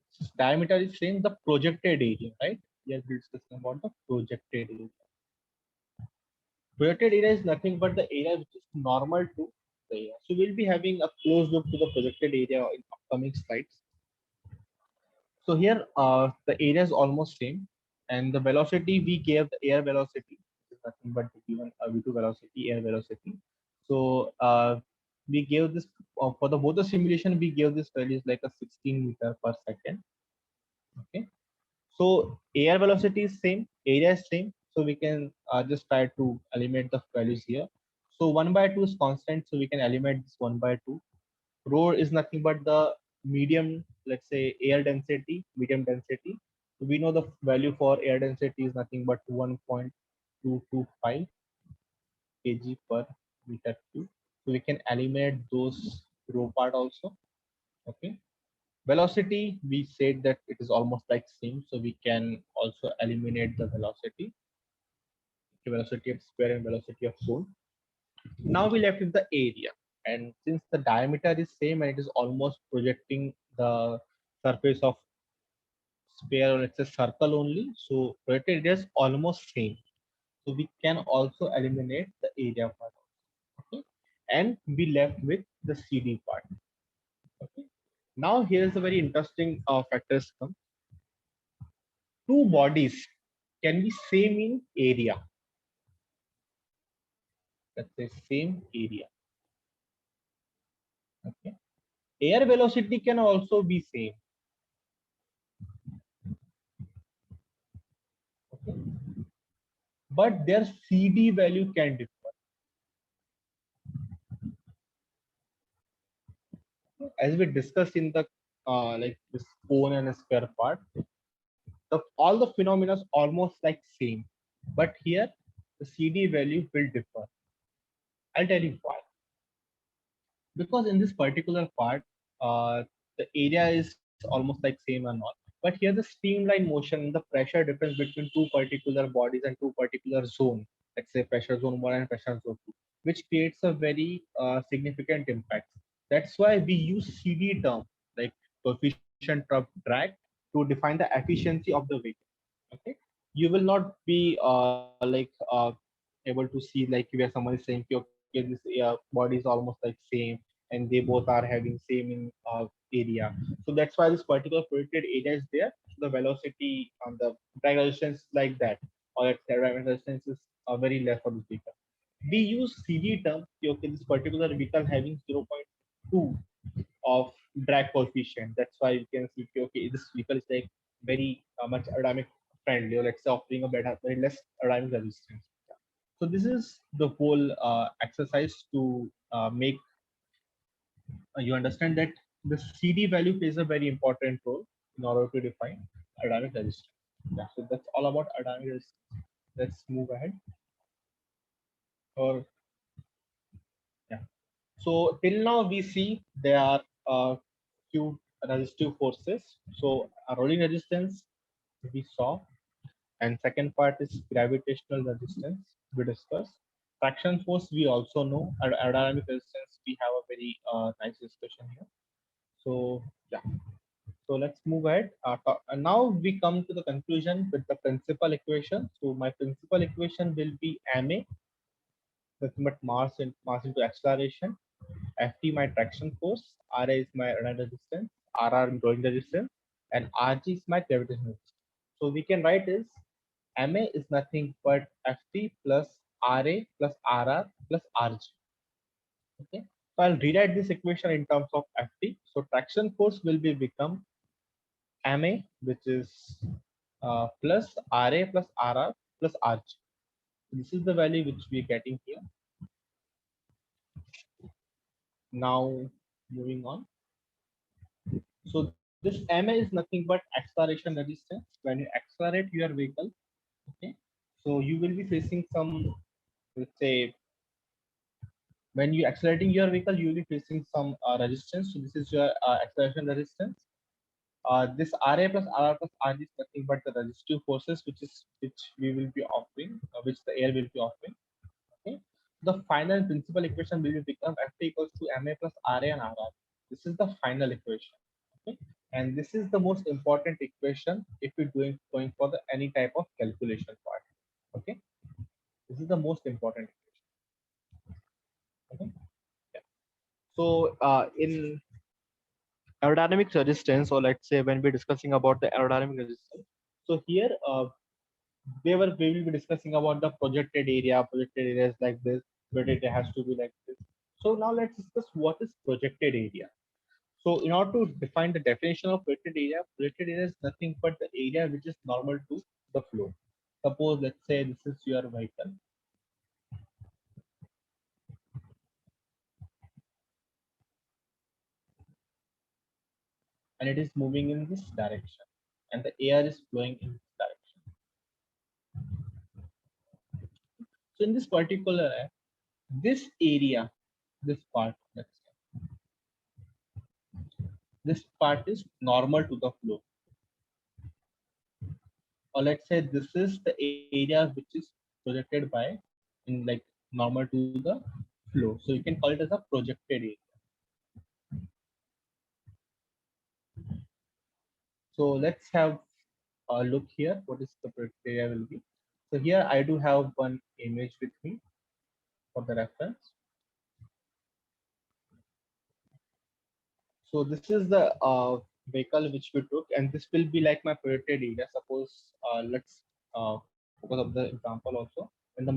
So diameter is same, the projected area, right? Here we're discussing about the projected area. Projected area is nothing but the area which is normal to the area. So we'll be having a close look to the projected area in upcoming slides. So here the area is almost same, and the velocity we gave the air velocity is nothing but given v2 velocity, air velocity. So we gave this for the both the simulation we gave this values like a 16 meter per second. Okay, so air velocity is same, area is same, so we can just try to eliminate the values here. So 1/2 is constant, so we can eliminate this 1/2. Rho is nothing but the medium, let's say air density, medium density. So we know the value for air density is nothing but 1.225 kg per meter cube. So we can eliminate those row part also. Okay. Velocity, we said that it is almost like same, so we can also eliminate the velocity. Okay, velocity of sphere and velocity of cone. Now we left with the area, and since the diameter is same and it is almost projecting the surface of sphere, or it's a circle only, so projected area is almost same. So we can also eliminate the area part. Okay, and we left with the CD part. Okay. Now here is a very interesting factors come. Two bodies can be same in area. Let's say same area. Okay. Air velocity can also be same. Okay. But their CD value can differ. As we discussed in the like this cone and sphere part, all the phenomena is almost like same, but here the CD value will differ. I'll tell you why. Because in this particular part, the area is almost like same and all. But here the streamline motion, the pressure difference between two particular bodies and two particular zone, let's say pressure zone 1 and pressure zone 2, which creates a very significant impact. That's why we use CD term, like coefficient of drag, to define the efficiency of the vehicle. Okay, you will not be able to see like where someone is saying, okay, this body is almost like same, and they both are having same in area. So that's why this particular projected area is there. The velocity on the drag resistance like that, or let's say drag resistance is very less for this vehicle. We use CD term. Okay, this particular vehicle having 0.2 of drag coefficient. That's why you can see, okay, this vehicle is like very much aerodynamic friendly, or let's say offering a better, very less aerodynamic resistance. So this is the whole exercise to make you understand that the CD value plays a very important role in order to define aerodynamic resistance. Yeah, so that's all about aerodynamic resistance. Let's move ahead. Or yeah. So till now we see there are few resistive forces. So rolling resistance we saw, and second part is gravitational resistance we discussed. Traction force we also know, and aerodynamic resistance we have a very nice discussion here. So yeah, so let's move ahead. And now we come to the conclusion with the principal equation. So my principal equation will be ma, nothing but mass into acceleration, ft my traction force, ra is my aerodynamic resistance, rr rolling resistance, and rg is my gravitational resistance. So we can write is ma is nothing but ft plus ra plus rr plus rg. Okay, so I'll rewrite this equation in terms of ft. So traction force will be become ma, which is plus ra plus rr plus rg. This is the value which we are getting here. Now moving on. So this ma is nothing but acceleration resistance. When you accelerate your vehicle, okay, so you will be facing some, let's say, when you accelerating your vehicle, you will be facing some resistance. So this is your acceleration resistance. This Ra plus Rr plus Rg is nothing but the resistive forces which we will be offering, which the air will be offering. Okay. The final principal equation will become Ft equals to Ma plus Ra and Rr. This is the final equation. Okay. And this is the most important equation if you're going for the any type of calculation part. Okay. This is the most important equation. Okay. Yeah. So in aerodynamic resistance, or let's say when we're discussing about the aerodynamic resistance, so here we will be discussing about the projected areas like this, but it has to be like this. So now let's discuss what is projected area. So in order to define the definition of projected area is nothing but the area which is normal to the flow. Suppose let's say this is your vehicle. And it is moving in this direction, and the air is flowing in this direction. So in this particular this area, this part, let's say, this part is normal to the flow. Or let's say this is the area which is projected by in like normal to the flow. So you can call it as a projected area. So let's have a look here. What is the projected area will be? So here I do have one image with me for the reference. So this is the vehicle which we took, and this will be like my projected area. Suppose let's focus of the example also. When the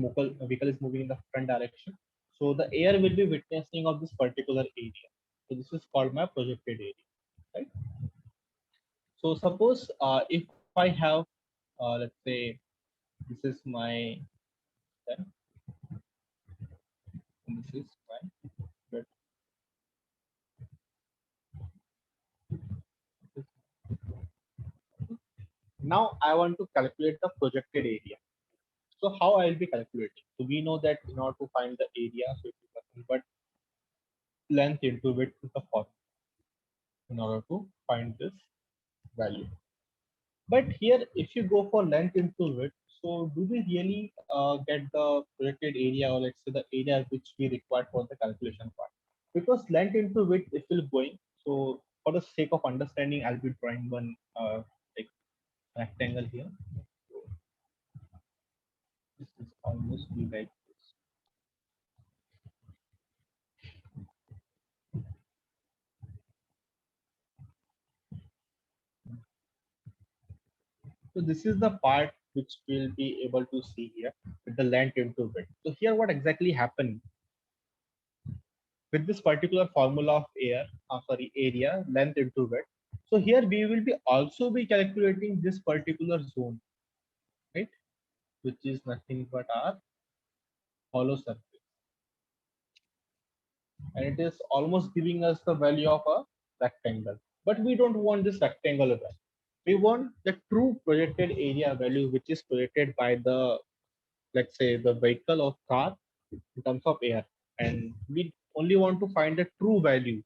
vehicle is moving in the front direction, so the air will be witnessing of this particular area. So this is called my projected area, right? So suppose if I have, let's say, this is my, this is my, now I want to calculate the projected area. So how I'll be calculating? So we know that in order to find the area, so it is nothing but length into width is the formula in order to find this value. But here, if you go for length into width, so do we really get the projected area, or let's say the area which we require for the calculation part? Because length into width is still going. So for the sake of understanding, I'll be drawing one like rectangle here. So this is almost be like this. So this is the part which we'll be able to see here with the length into width. So here what exactly happened with this particular formula of area, length into width. So here we will be also be calculating this particular zone, right? Which is nothing but our hollow surface. And it is almost giving us the value of a rectangle. But we don't want this rectangular value. We want the true projected area value, which is projected by the, let's say, the vehicle or car in terms of air, and we only want to find the true value,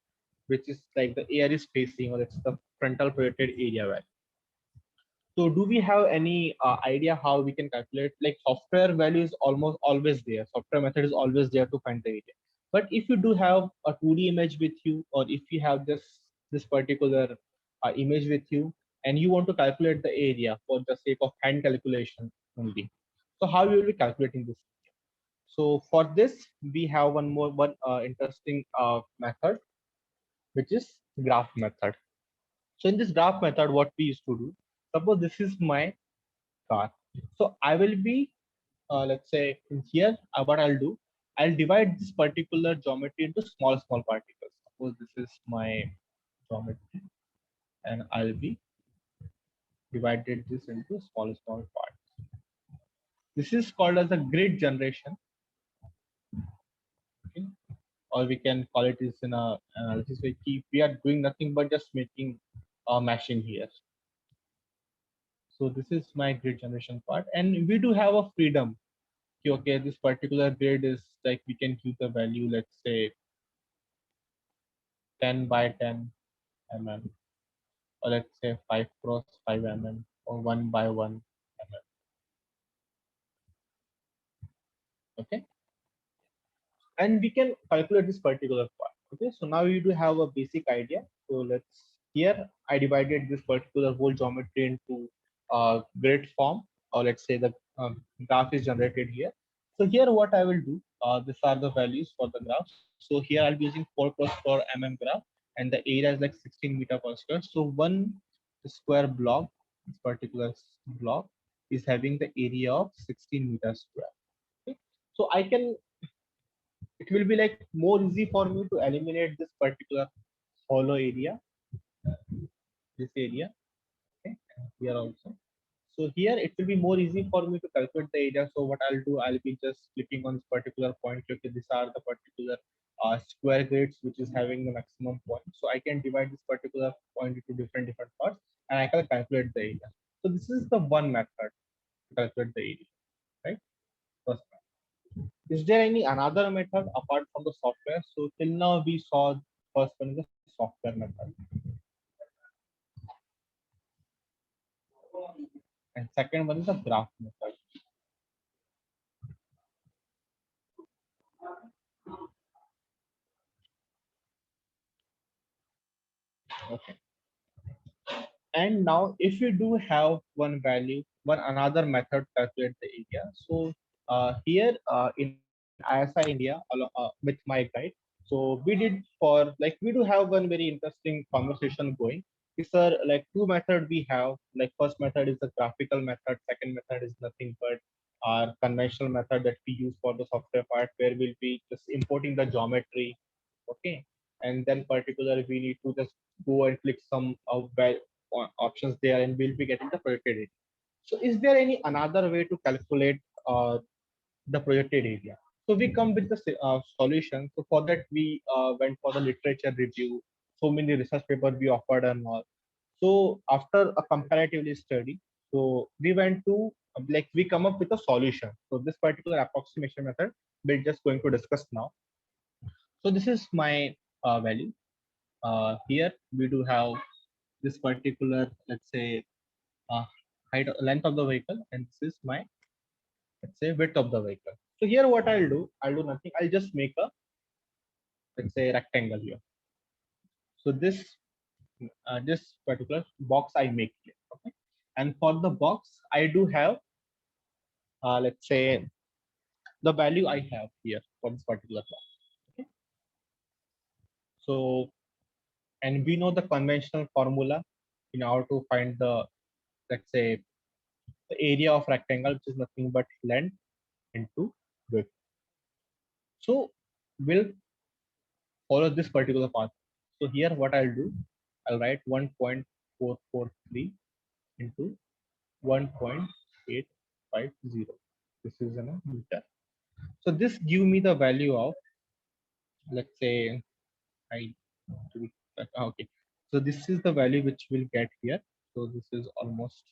which is like the air is facing, or it's the frontal projected area value. So do we have any idea how we can calculate? Like software value is almost always there, software method is always there to find the area. But if you do have a 2D image with you, or if you have this particular image with you, and you want to calculate the area for the sake of hand calculation only, so how you will be calculating this? So for this, we have one interesting method, which is graph method. So in this graph method, what we used to do, suppose this is my car. So I will be, let's say in here, what I'll do, I'll divide this particular geometry into small particles. Suppose this is my geometry, and I'll be divided this into small parts. This is called as a grid generation. Okay, or we can call it is in a analysis where we are doing nothing but just making a machine here. So this is my grid generation part, and we do have a freedom. Okay, this particular grid is like we can keep the value, let's say 10 by 10 mm, or let's say 5 cross 5 mm, or 1 by 1 mm. Okay, and we can calculate this particular part. Okay, so now you do have a basic idea. So let's, here I divided this particular whole geometry into grid form, or let's say the graph is generated here. So here what I will do, these are the values for the graph. So here I'll be using 4 cross 4 mm graph, and the area is like 16 meter per square. So one square block, this particular block is having the area of 16 meters square. Okay, so I can, it will be like more easy for me to eliminate this particular hollow area, this area, okay, here also. So here it will be more easy for me to calculate the area. So what I'll do, I'll be just clicking on this particular point. Okay, these are the particular square grids which is having the maximum point. So I can divide this particular point into different parts, and I can calculate the area. So this is the one method to calculate the area, right? First method. Is there any another method apart from the software? So till now we saw first one is the software method, and second one is the graph method. Okay. And now if you do have one value, one another method to calculate the area. So here in ISI India with my guide, so we did for like we do have one very interesting conversation going. These are like two methods we have. Like first method is the graphical method. Second method is nothing but our conventional method that we use for the software part, where we'll be just importing the geometry. Okay, and then particularly we need to just go and click some options there, and we'll be getting the projected area. So is there any another way to calculate the projected area? So we come with the solution. So for that we went for the literature review, so many research papers we offered and all. So after a comparatively study, so we went to like we come up with a solution. So this particular approximation method we're just going to discuss now. So this is my value. Here we do have this particular, let's say, uh, length of the vehicle, and this is my, let's say, width of the vehicle. So here what I'll do nothing. I'll just make a, let's say, rectangle here. So this particular box I make here. Okay, and for the box I do have, let's say, the value I have here for this particular box. Okay, so and we know the conventional formula in order to find the, let's say, the area of rectangle, which is nothing but length into width. So we'll follow this particular path. So here what I'll do, I'll write 1.443 into 1.850. This is in a meter. So this give me the value of, let's say, I okay. So this is the value which we'll get here. So this is almost,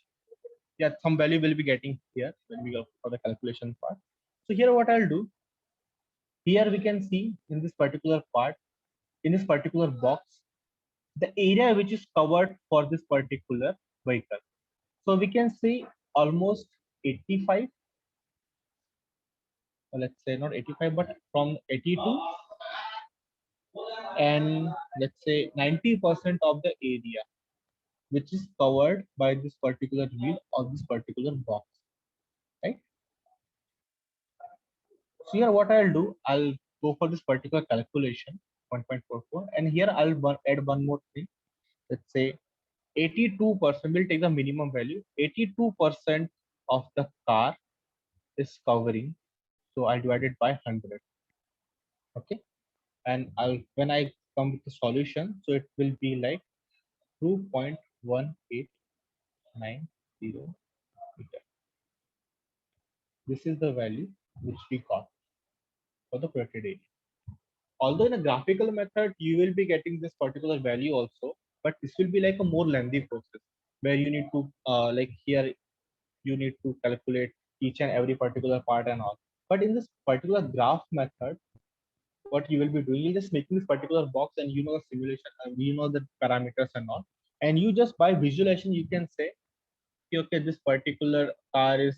yeah, some value will be getting here when we go for the calculation part. So here what I'll do, here we can see in this particular part, in this particular box, the area which is covered for this particular vehicle. So we can see almost 85, let's say not 85, but from 82, and let's say 90% of the area which is covered by this particular wheel or this particular box, right? So here what I'll do, I'll go for this particular calculation 1.44, and here I'll add one more thing. Let's say 82%, will take the minimum value. 82% of the car is covering, so I divide it by 100. Okay, and I'll, when I come with the solution, so it will be like 2.1890 meter. This is the value which we got for the projected area. Although in a graphical method you will be getting this particular value also, but this will be like a more lengthy process, where you need to like here you need to calculate each and every particular part and all. But in this particular graph method, what you will be doing is just making this particular box, and you know the simulation, and you know the parameters and all, and you just by visualization you can say, okay, this particular car is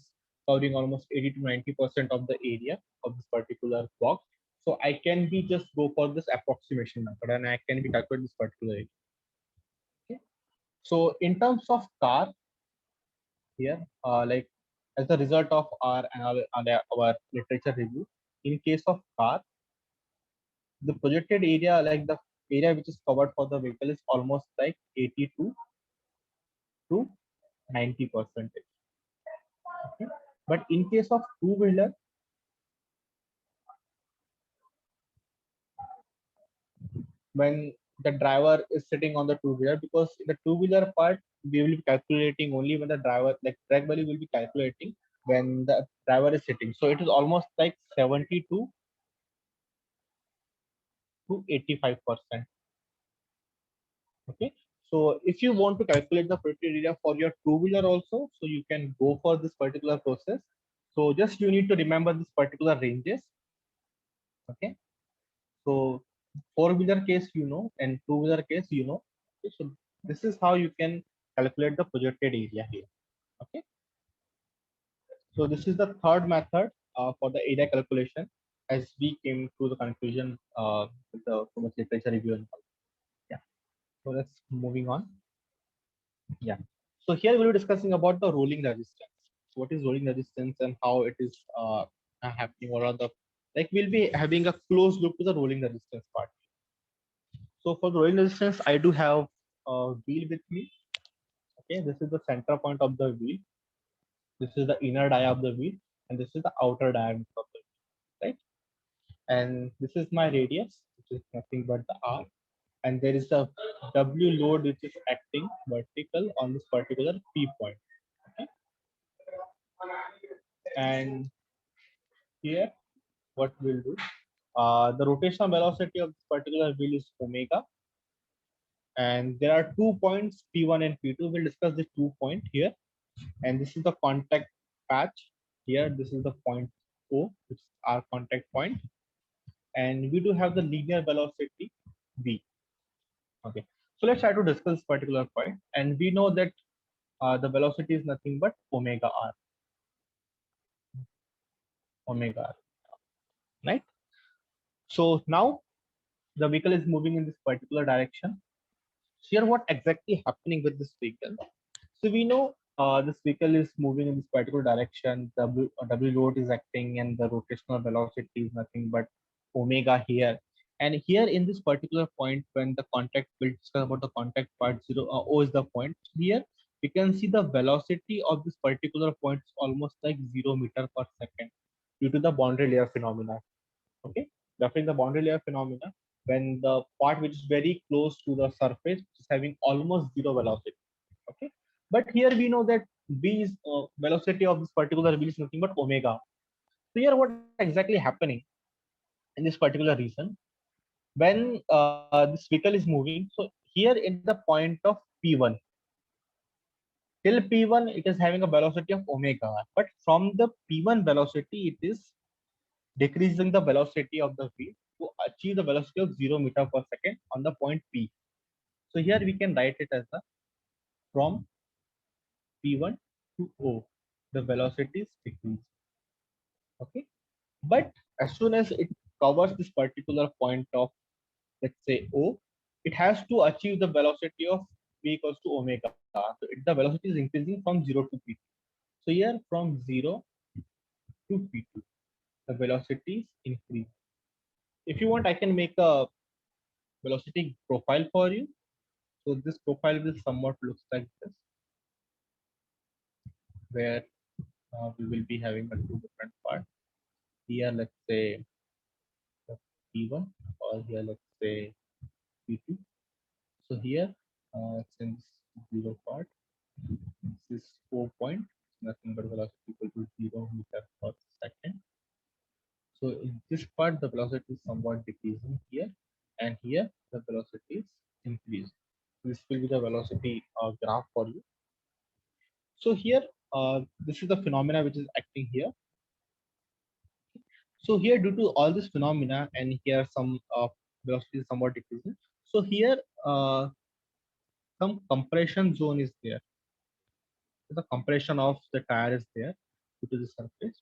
covering almost 80 to 90% of the area of this particular box. So I can be just go for this approximation method, and I can be calculate this particular area. Okay. So in terms of car here, like as a result of our literature review, in case of car, the projected area, like the area which is covered for the vehicle, is almost like 82 to 90%. Okay. But in case of two-wheeler, when the driver is sitting on the two-wheeler, because in the two-wheeler part we will be calculating only when the driver, like drag value will be calculating when the driver is sitting. So it is almost like 72 to 85%. Okay, so if you want to calculate the projected area for your two-wheeler also, so you can go for this particular process. So just you need to remember this particular ranges. Okay, so four-wheeler case you know, and two-wheeler case you know. Okay, so this is how you can calculate the projected area here. Okay, so this is the third method for the area calculation, as we came to the conclusion with the too much literature review and all. Yeah, so let's moving on. Yeah, so here we'll be discussing about the rolling resistance. So what is rolling resistance and how it is happening, or rather, like we'll be having a close look to the rolling resistance part. So for the rolling resistance, I do have a wheel with me. Okay, this is the center point of the wheel. This is the inner dia of the wheel, and this is the outer diameter of the wheel, right? And this is my radius, which is nothing but the R. And there is a W load which is acting vertical on this particular P point. Okay, and here what we'll do, the rotational velocity of this particular wheel is omega, and there are 2 points P1 and P2. We'll discuss the 2 point here, and this is the contact patch here. This is the point O, which is our contact point, and we do have the linear velocity V. Okay, so let's try to discuss this particular point, and we know that the velocity is nothing but omega r, omega r, right? So now the vehicle is moving in this particular direction. Here, what exactly happening with this vehicle? So we know this vehicle is moving in this particular direction. W load is acting, and the rotational velocity is nothing but omega here. And here in this particular point, when the contact, we'll discuss about the contact part zero, O is the point. Here we can see the velocity of this particular point is almost like 0 meter per second due to the boundary layer phenomena. Okay, referring the boundary layer phenomena, when the part which is very close to the surface is having almost zero velocity. Okay, but here we know that v is velocity of this particular v is nothing but omega. So here what exactly happening in this particular region, when this vehicle is moving, so here in the point of p1, till p1 it is having a velocity of omega, but from the p1 velocity it is decreasing the velocity of the wheel to achieve the velocity of 0 meter per second on the point P. So here we can write it as the from P1 to O, the velocity is decreasing. Okay, but as soon as it covers this particular point of, let's say O, it has to achieve the velocity of V equals to omega. So the velocity is increasing from 0 to P2. So here from 0 to P2, the velocity is increasing. If you want, I can make a velocity profile for you. So this profile will somewhat looks like this, where we will be having a two different parts. Here, let's say P1, or here, let's say P2. So here, since zero part, this is 4 point, nothing but velocity equal to 0 meter per second. So in this part, the velocity is somewhat decreasing here, and here the velocity is increasing. This will be the velocity graph for you. So here, this is the phenomena which is acting here. So here, due to all this phenomena, and here some velocity is somewhat decreasing. So here, some compression zone is there. The compression of the tire is there due to the surface.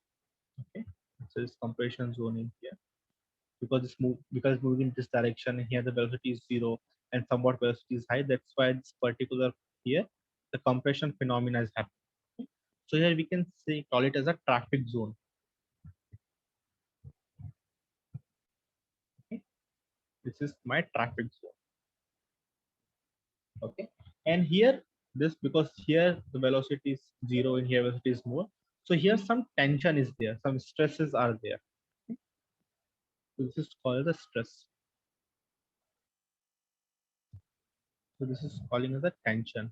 Okay, so this compression zone in here, because it's moving in this direction. And here the velocity is 0, and somewhat velocity is high. That's why this particular here, the compression phenomena is happening. So here we can say call it as a traffic zone. Okay, this is my traffic zone. Okay, and here this, because here the velocity is 0 and here velocity is more, so here some tension is there, some stresses are there. Okay? So this is called the stress. So this is calling as a tension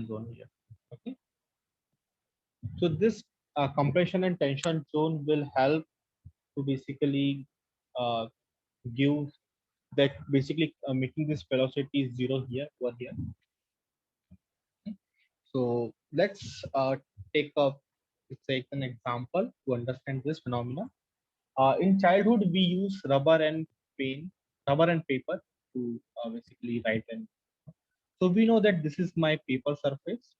zone here. Okay, so this compression and tension zone will help to basically uh, give that, basically making this velocity 0 here over here. So let's take a, let's take an example to understand this phenomena. In childhood, we use rubber and paper to basically write. And so we know that this is my paper surface.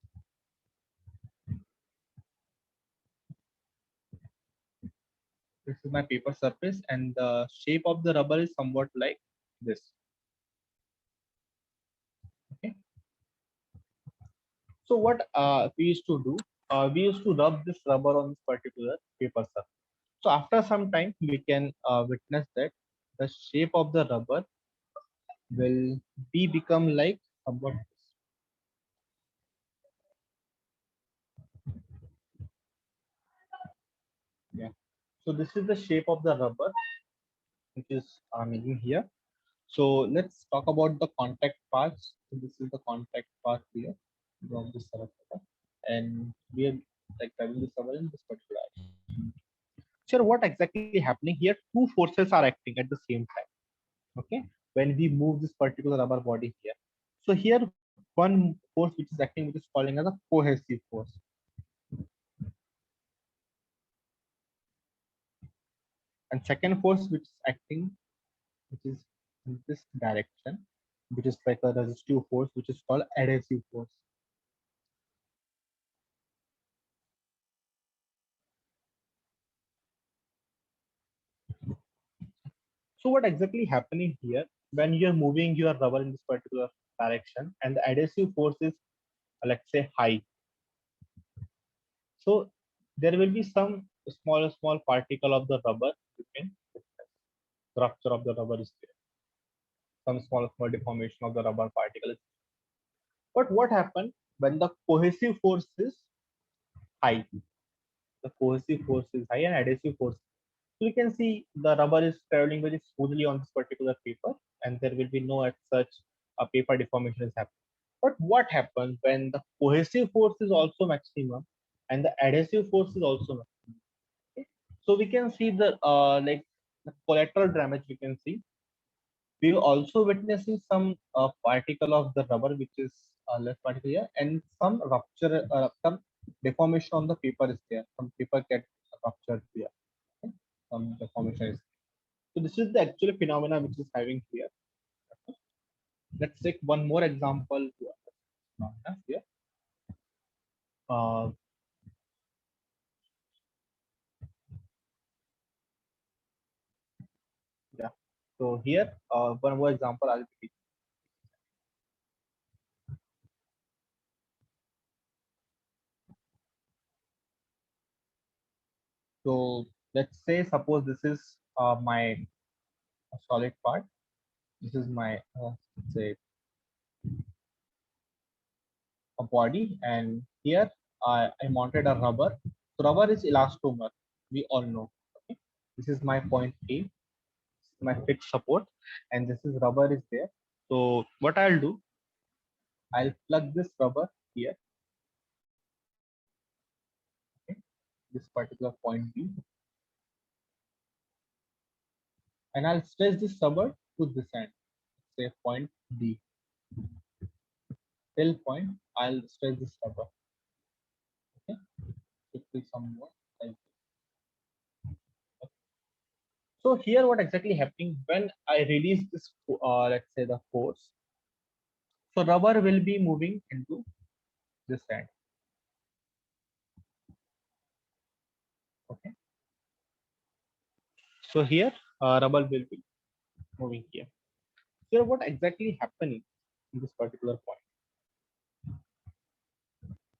This is my paper surface, and the shape of the rubber is somewhat like this. Okay. So what we used to do, we used to rub this rubber on this particular paper surface. So after some time, we can witness that the shape of the rubber will be become like somewhat this. Yeah. So this is the shape of the rubber, which is making here. So let's talk about the contact parts. So this is the contact part here of this rubber, and we are like having this rubber in this particular. Sure, what exactly happening here? Two forces are acting at the same time. Okay, when we move this particular rubber body here. So here, one force which is acting, which is calling as a cohesive force. And second force which is acting, which is in this direction, which is like a resistive force, which is called adhesive force. So what exactly happening here when you're moving your rubber in this particular direction and the adhesive force is let's say high. So there will be some small particle of the rubber between the structure of the rubber is there. Some small deformation of the rubber particle. But what happened when the cohesive force is high? The cohesive force is high and adhesive force. So you can see the rubber is traveling very smoothly on this particular paper, and there will be no as such a paper deformation is happening. But what happens when the cohesive force is also maximum and the adhesive force is also maximum? Okay? So we can see the like the collateral damage. We can see we also witnessing some particle of the rubber which is less particle here, and some rupture, some deformation on the paper is there. Some paper get ruptured here. Okay? Some deformation is. So this is the actual phenomena which is having here. Let's take one more example here. Uh, yeah. So here, one more example I'll take. So let's say, suppose this is my solid part. This is my let's say a body, and here I mounted a rubber. So rubber is elastomer. We all know. Okay? This is my point A, my fixed support, and this is rubber is there. So what I'll do, I'll plug this rubber here, okay, this particular point B, and I'll stretch this rubber to this end, say point D. Till point, I'll stretch this rubber. Okay, it will somewhat like this. So here, what exactly happening when I release this, let's say the force. So rubber will be moving into this end. Okay. So here, rubber will be moving here. So what exactly happening in this particular point?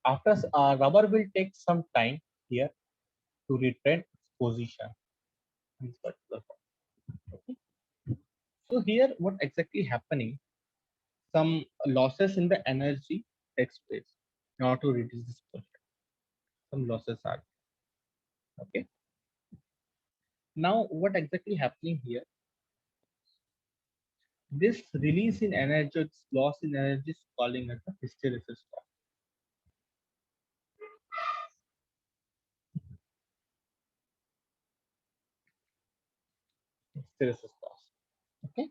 After rubber will take some time here to retain its position in this particular point. Okay. So here, what exactly happening? Some losses in the energy takes place in order to reduce this position. Some losses are okay. Now, what exactly happening here? This release in energy, this loss in energy is calling as the hysteresis loss. Hysteresis loss. Okay.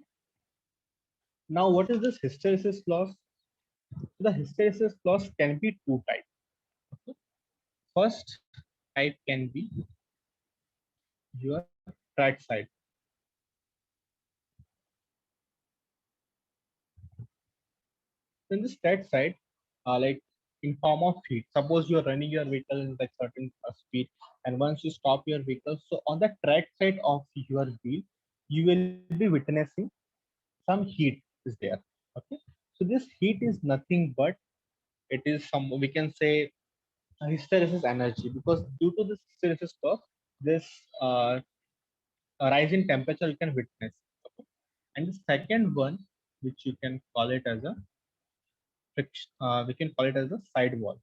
Now, what is this hysteresis loss? The hysteresis loss can be two types. Okay. First type can be your track side. In this track side, like in form of feet, suppose you are running your vehicle in like certain speed, and once you stop your vehicle, so on the track side of your wheel, you will be witnessing some heat is there. Okay, so this heat is nothing but it is some, we can say, hysteresis energy, because due to this hysteresis curve, this a rise in temperature you can witness. Okay? And the second one, which you can call it as a friction, we can call it as a sidewall.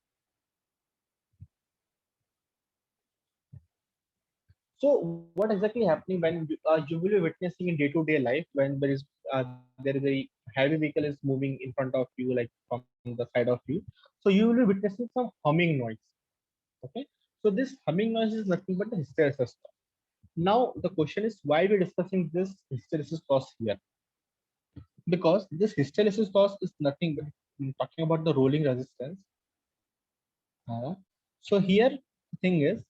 So what exactly happening when you will be witnessing in day-to-day life when there is a heavy vehicle is moving in front of you, like from the side of you. So you will be witnessing some humming noise. Okay. So this humming noise is nothing but the hysteresis. Now the question is why we're discussing this hysteresis loss here? Because this hysteresis loss is nothing but talking about the rolling resistance. Uh, so here the thing is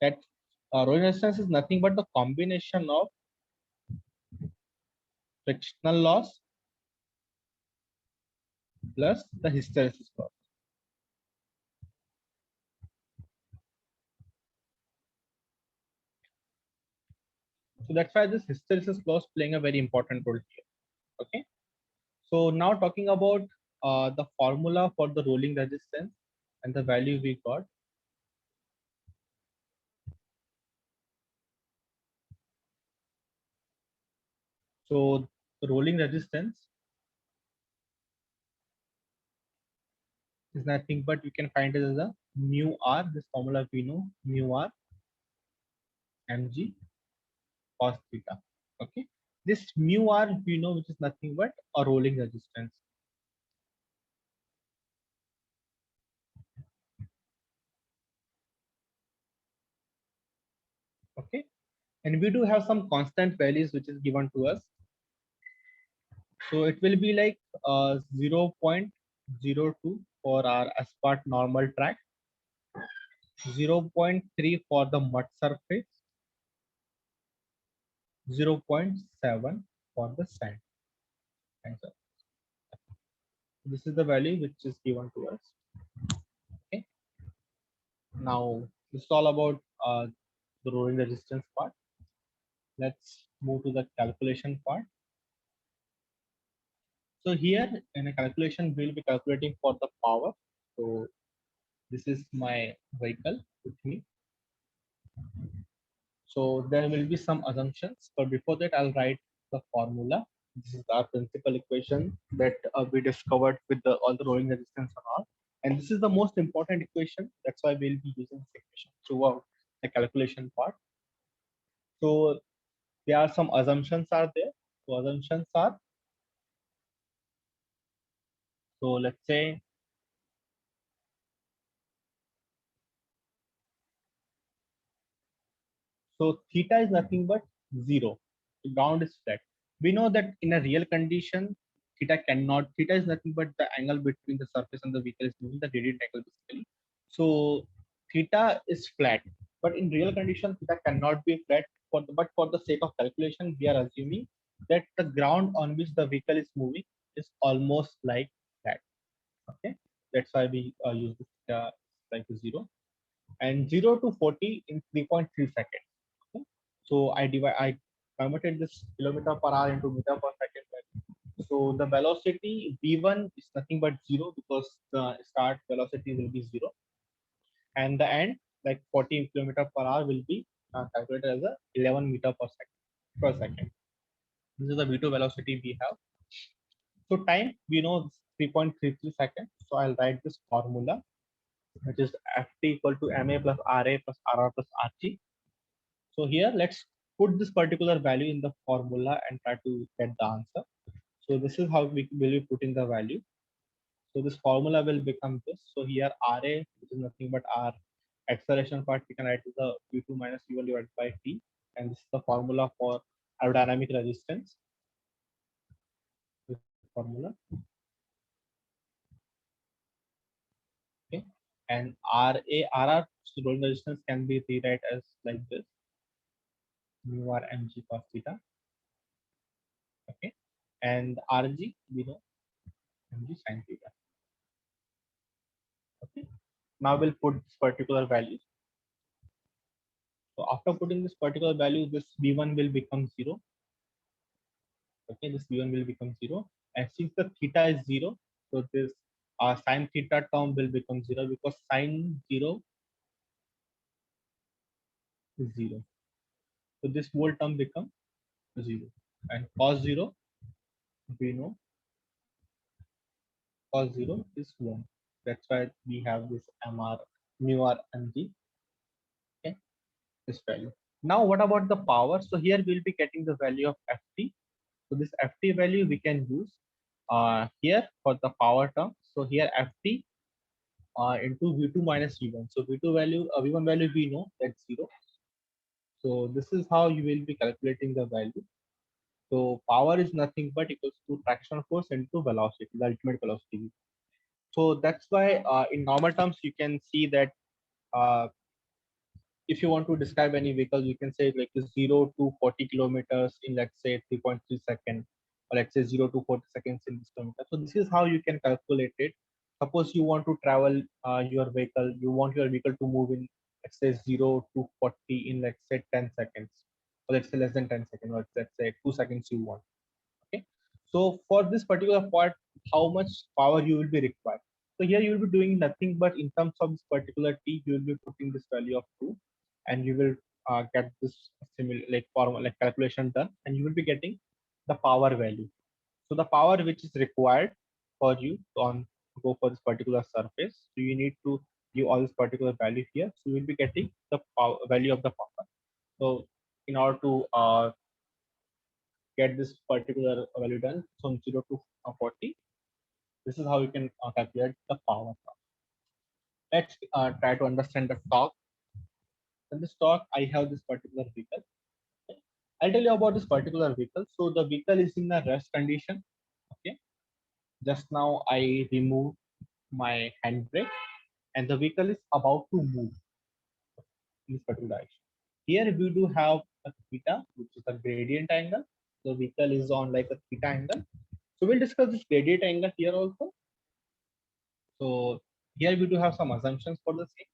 that rolling resistance is nothing but the combination of frictional loss plus the hysteresis loss. So that's why this hysteresis loss playing a very important role here. Okay. So now talking about the formula for the rolling resistance and the value we got. So the rolling resistance is nothing but we can find it as a mu r. This formula we know, mu r mg cos theta. Okay. This mu r we know, which is nothing but a rolling resistance. Okay. And we do have some constant values which is given to us. So it will be like 0.02 for our asphalt normal track, 0.3 for the mud surface, 0.7 for the sand. This is the value which is given to us. Okay. Now this is all about the rolling resistance part. Let's move to the calculation part. So here in a calculation, we'll be calculating for the power. So this is my vehicle with me. So there will be some assumptions, but before that, I'll write the formula. This is our principal equation that we discovered with all the rolling resistance and all. And this is the most important equation. That's why we'll be using this equation throughout the calculation part. So there are some assumptions are there. So assumptions are, so let's say so theta is nothing but 0. The ground is flat. We know that in a real condition, theta is nothing but the angle between the surface and the vehicle is moving, the gradient angle basically. So theta is flat, but in real condition, theta cannot be flat. But for the sake of calculation, we are assuming that the ground on which the vehicle is moving is almost like that. Okay, that's why we use this theta like 0 and 0 to 40 in 3.3 seconds. Okay? So I converted this kilometer per hour into meter per second. So the velocity v1 is nothing but 0 because the start velocity will be 0, and the end like 40 kilometer per hour will be calculated as a 11 meter per second. This is the v2 velocity we have. So time we know 3.33 seconds. So I'll write this formula, which is ft equal to ma plus ra plus rr plus rg. So here let's put this particular value in the formula and try to get the answer. So this is how we will be putting the value. So this formula will become this. So here Ra, which is nothing but our acceleration part, we can write as the V2 minus V1 divided by T. And this is the formula for aerodynamic resistance. This formula. Okay. And RA, RR, so rolling resistance can be rewrite as like this. mu r mg cos theta. Okay, and rg we know mg sin theta. Okay, now we'll put this particular value. So after putting this particular value, this v1 will become 0. Okay, this v1 will become 0, and since the theta is 0, so this sin theta term will become 0 because sin 0 is 0. So this whole term becomes 0, and cos 0 we know cos 0 is 1. That's why we have this mr mu r mg. Okay, this value. Now what about the power? So here we'll be getting the value of ft. So this ft value we can use here for the power term. So here ft into v2 minus v1. So v2 value, v1 value we know that's 0. So this is how you will be calculating the value. So power is nothing but equals to fractional force into velocity, the ultimate velocity. So that's why in normal terms you can see that uh, if you want to describe any vehicle, you can say like 0 to 40 kilometers in let's say 3.3 seconds, or let's say 0 to 40 seconds in this kilometer. So this is how you can calculate it. Suppose you want to travel your vehicle, you want your vehicle to move in let's say 0 to 40 in let's say 10 seconds, or let's say less than 10 seconds, or let's say 2 seconds you want. Okay, so for this particular part, how much power you will be required? So here you will be doing nothing but in terms of this particular t, you will be putting this value of 2, and you will get this similar like form like calculation done, and you will be getting the power value. So the power which is required for you to go for this particular surface, so you need to give all this particular value here. So you will be getting the power, value of the power. So in order to get this particular value done from 0 to 40, this is how you can calculate the power. Let's try to understand the torque. In this torque, I have this particular vehicle. I'll tell you about this particular vehicle. So the vehicle is in a rest condition. Okay. Just now I remove my handbrake, and the vehicle is about to move in this particular direction. Here we do have a theta, which is a gradient angle. The vehicle is on like a theta angle. So we'll discuss this gradient angle here also. So here we do have some assumptions for the same.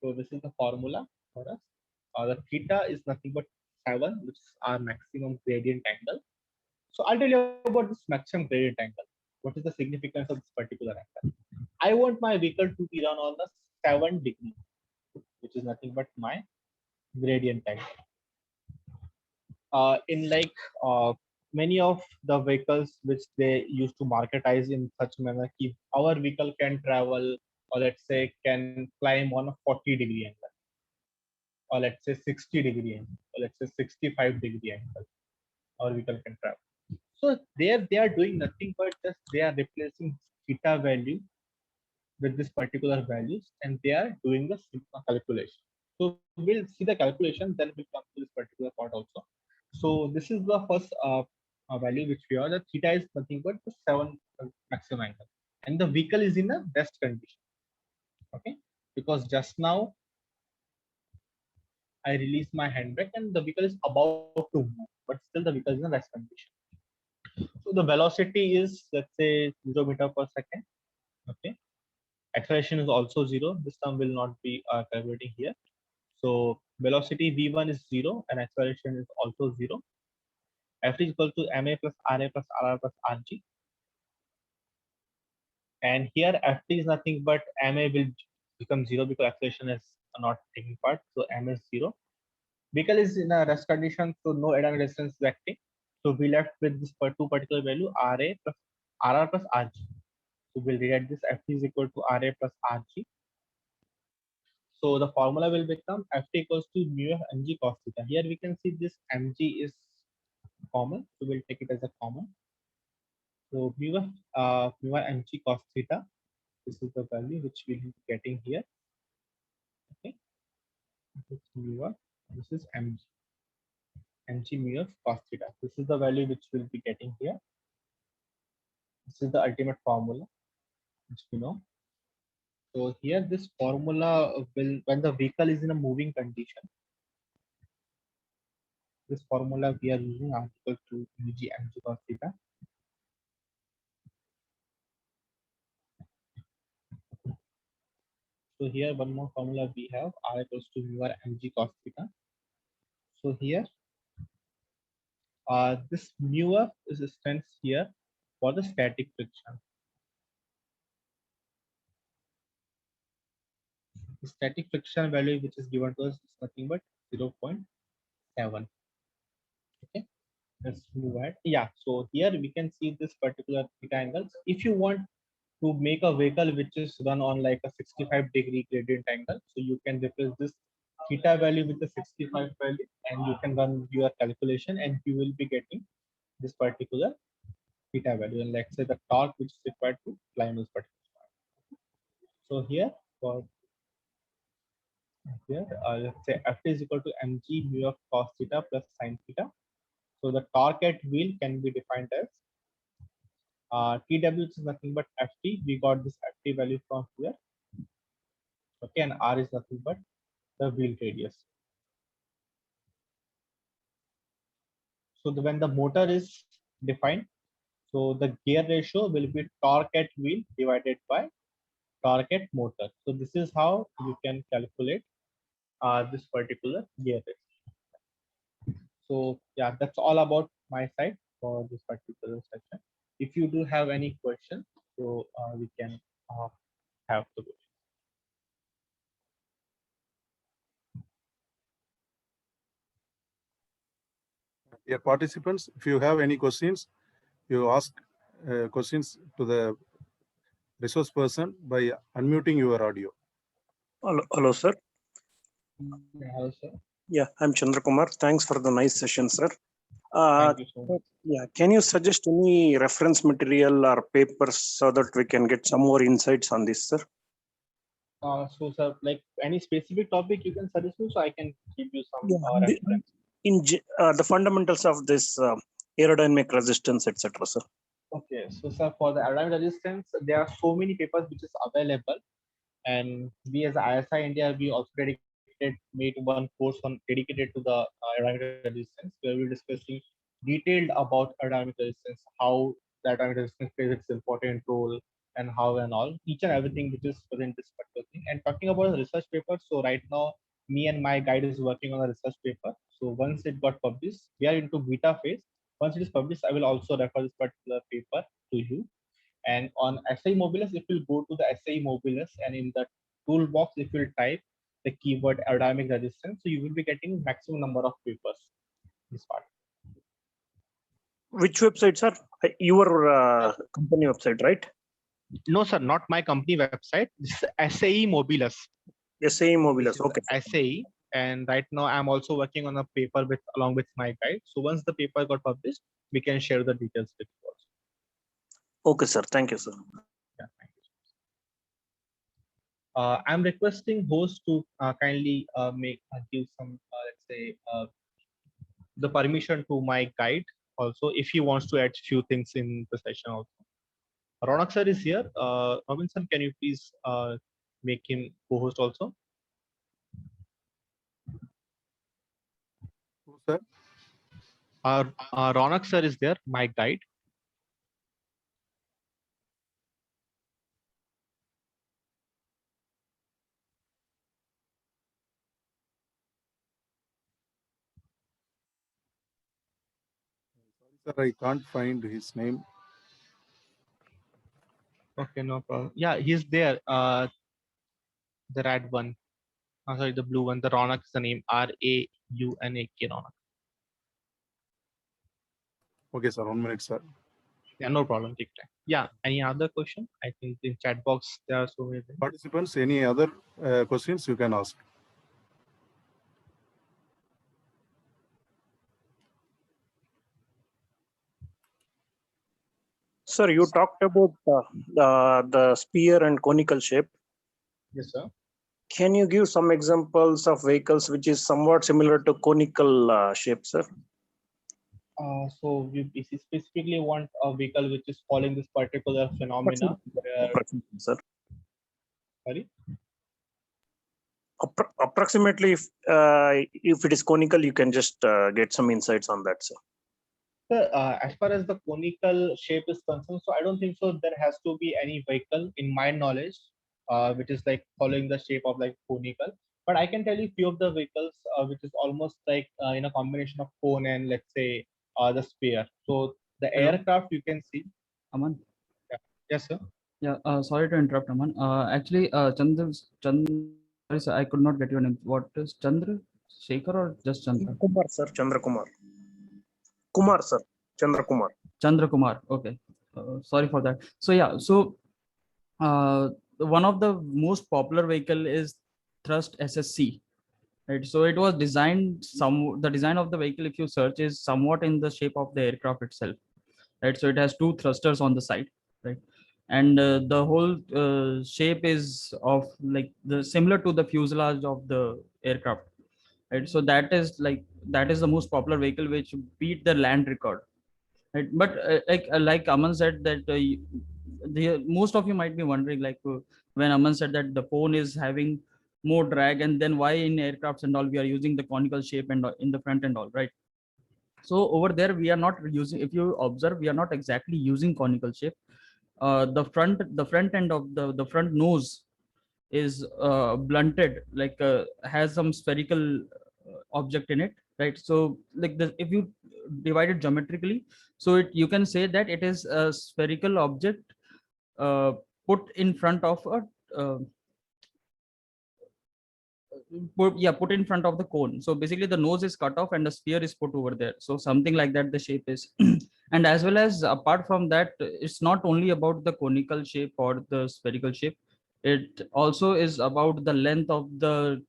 So this is the formula for us. The theta is nothing but 7, which is our maximum gradient angle. So I'll tell you about this maximum gradient angle. What is the significance of this particular angle? I want my vehicle to be run on the 7 degree, which is nothing but my gradient angle. In like many of the vehicles which they used to marketize in such manner, if our vehicle can travel, or let's say can climb on a 40-degree angle, or let's say 60-degree angle, or let's say 65-degree angle, our vehicle can travel. So there they are doing nothing but just they are replacing theta value with this particular values, and they are doing the calculation. So we'll see the calculation, then we'll come to this particular part also. So this is the first value which we are. The theta is nothing but the 7 maximum angle, and the vehicle is in a rest condition. Okay, because just now I release my handbrake and the vehicle is about to move, but still the vehicle is in a rest condition. So the velocity is let's say 0 meter per second. Okay, acceleration is also 0. This term will not be calculating here. So velocity v1 is 0 and acceleration is also 0. F is equal to ma plus ra plus rr plus rg. And here ft is nothing but ma will become 0 because acceleration is not taking part. So m is 0. Vehicle is in a rest condition, so no add-on resistance is acting. So we left with this two particular value ra plus rr plus rg. So we'll rewrite this ft is equal to ra plus rg. So the formula will become ft equals to mu of mg cos theta. Here we can see this mg is common, so we'll take it as a common. So mu of mg cos theta. This is the value which we'll be getting here. Okay, this is mu of, this is mg mu of cos theta. This is the value which we'll be getting here. This is the ultimate formula which we know. So here this formula will, when the vehicle is in a moving condition, this formula we are using r equal to Ug mg cos theta. So here one more formula we have r equals to mu r mg cos theta. So here this mu f is stands here for the static friction. The static friction value which is given to us is nothing but 0.7. Okay, let's move ahead. Yeah, so here we can see this particular theta angles. If you want to make a vehicle which is run on like a 65-degree gradient angle, so you can replace this theta value with the 65 value, and you can run your calculation, and you will be getting this particular theta value, and let's say the torque which is required to climb this particular part. So here for here let's say F is equal to mg mu of cos theta plus sin theta. So the torque at wheel can be defined as TW, which is nothing but Ft. We got this Ft value from here. Okay, and R is nothing but the wheel radius. So when the motor is defined, so the gear ratio will be torque at wheel divided by torque at motor. So this is how you can calculate this particular gear ratio. So yeah, that's all about my side for this particular session. If you do have any questions, so we can have the question. Dear participants, if you have any questions, you ask questions to the resource person by unmuting your audio. Hello, sir. Hello, sir. Yeah, I'm Chandra Kumar. Thanks for the nice session, sir. Thank you so much. Yeah, can you suggest any reference material or papers so that we can get some more insights on this, sir? So, sir, like any specific topic you can suggest me, so I can give you some reference. The fundamentals of this aerodynamic resistance, etc., sir. Okay, so sir, for the aerodynamic resistance, there are so many papers which is available, and we as ISI India, we also made one course on dedicated to the aerodynamic resistance, where we're discussing detailed about aerodynamic resistance, how the aerodynamic resistance plays its important role, and how and all, each and everything which is within this particular thing. And talking about the research paper, so right now, me and my guide is working on a research paper. So once it got published, we are into beta phase. Once it is published, I will also refer this particular paper to you. And on SAE Mobilis, if you go to the SAE Mobilis, and in the toolbox, if you type the keyword aerodynamic resistance, so you will be getting maximum number of papers. This part. Which website, sir? Your company website, right? No, sir, not my company website. This is SAE Mobilis. SAE Mobilis, okay. SAE, and right now I'm also working on a paper along with my guide. So once the paper got published, we can share the details with you also. Okay, sir. Thank you, sir. Yeah, thank you. I'm requesting host to kindly give some, let's say, the permission to my guide also, if he wants to add few things in the session also. Ronak sir is here. Robinson, can you please make him co-host also? Who, sir? Ronak sir is there, my guide. Sir, I can't find his name. Okay, no problem. Yeah, he's there. The red one. Sorry, the blue one. The Ronak is the name. R-A-U-N-A-K, Ronak. Okay, sir. 1 minute, sir. Yeah, no problem. Take time. Yeah. Any other question? I think in chat box there are so many things. Participants, any other questions you can ask. Sir, you talked about the sphere and conical shape. Yes, sir. Can you give some examples of vehicles which is somewhat similar to conical shape, sir? So we specifically want a vehicle which is following this particular phenomena. Sir. Sorry. Approximately, if it is conical, you can just get some insights on that, sir. Sir, as far as the conical shape is concerned, so I don't think so there has to be any vehicle in my knowledge, which is like following the shape of like conical. But I can tell you few of the vehicles which is almost like in a combination of cone and let's say the sphere. So the Hello? aircraft you can see. Aman. Yes, sir. Yeah, sorry to interrupt, Aman. Actually, sorry, sir, I could not get your name. What is Chandra? Shekhar or just Chandra? Kumar, sir. Chandra Kumar. Kumar, sir. Chandra Kumar. Chandra Kumar. Okay. Sorry for that. So yeah, so one of the most popular vehicle is Thrust SSC. Right. So it was designed the design of the vehicle, if you search, is somewhat in the shape of the aircraft itself. Right. So it has two thrusters on the side. Right. And the whole shape is of like the similar to the fuselage of the aircraft. Right. So that is the most popular vehicle which beat the land record. Right. But like Aman said that most of you might be wondering when Aman said that the phone is having more drag, and then why in aircrafts and all we are using the conical shape and in the front and all, right? So over there we are not using, if you observe, we are not exactly using conical shape. The front end of the front nose is blunted, has some spherical object in it, right? So like if you divide it geometrically, so you can say that it is a spherical object uh, put in front of a uh, put in front of the cone. So basically the nose is cut off and the sphere is put over there, so something like that the shape is. And as well as apart from that, it's not only about the conical shape or the spherical shape, it also is about the length of the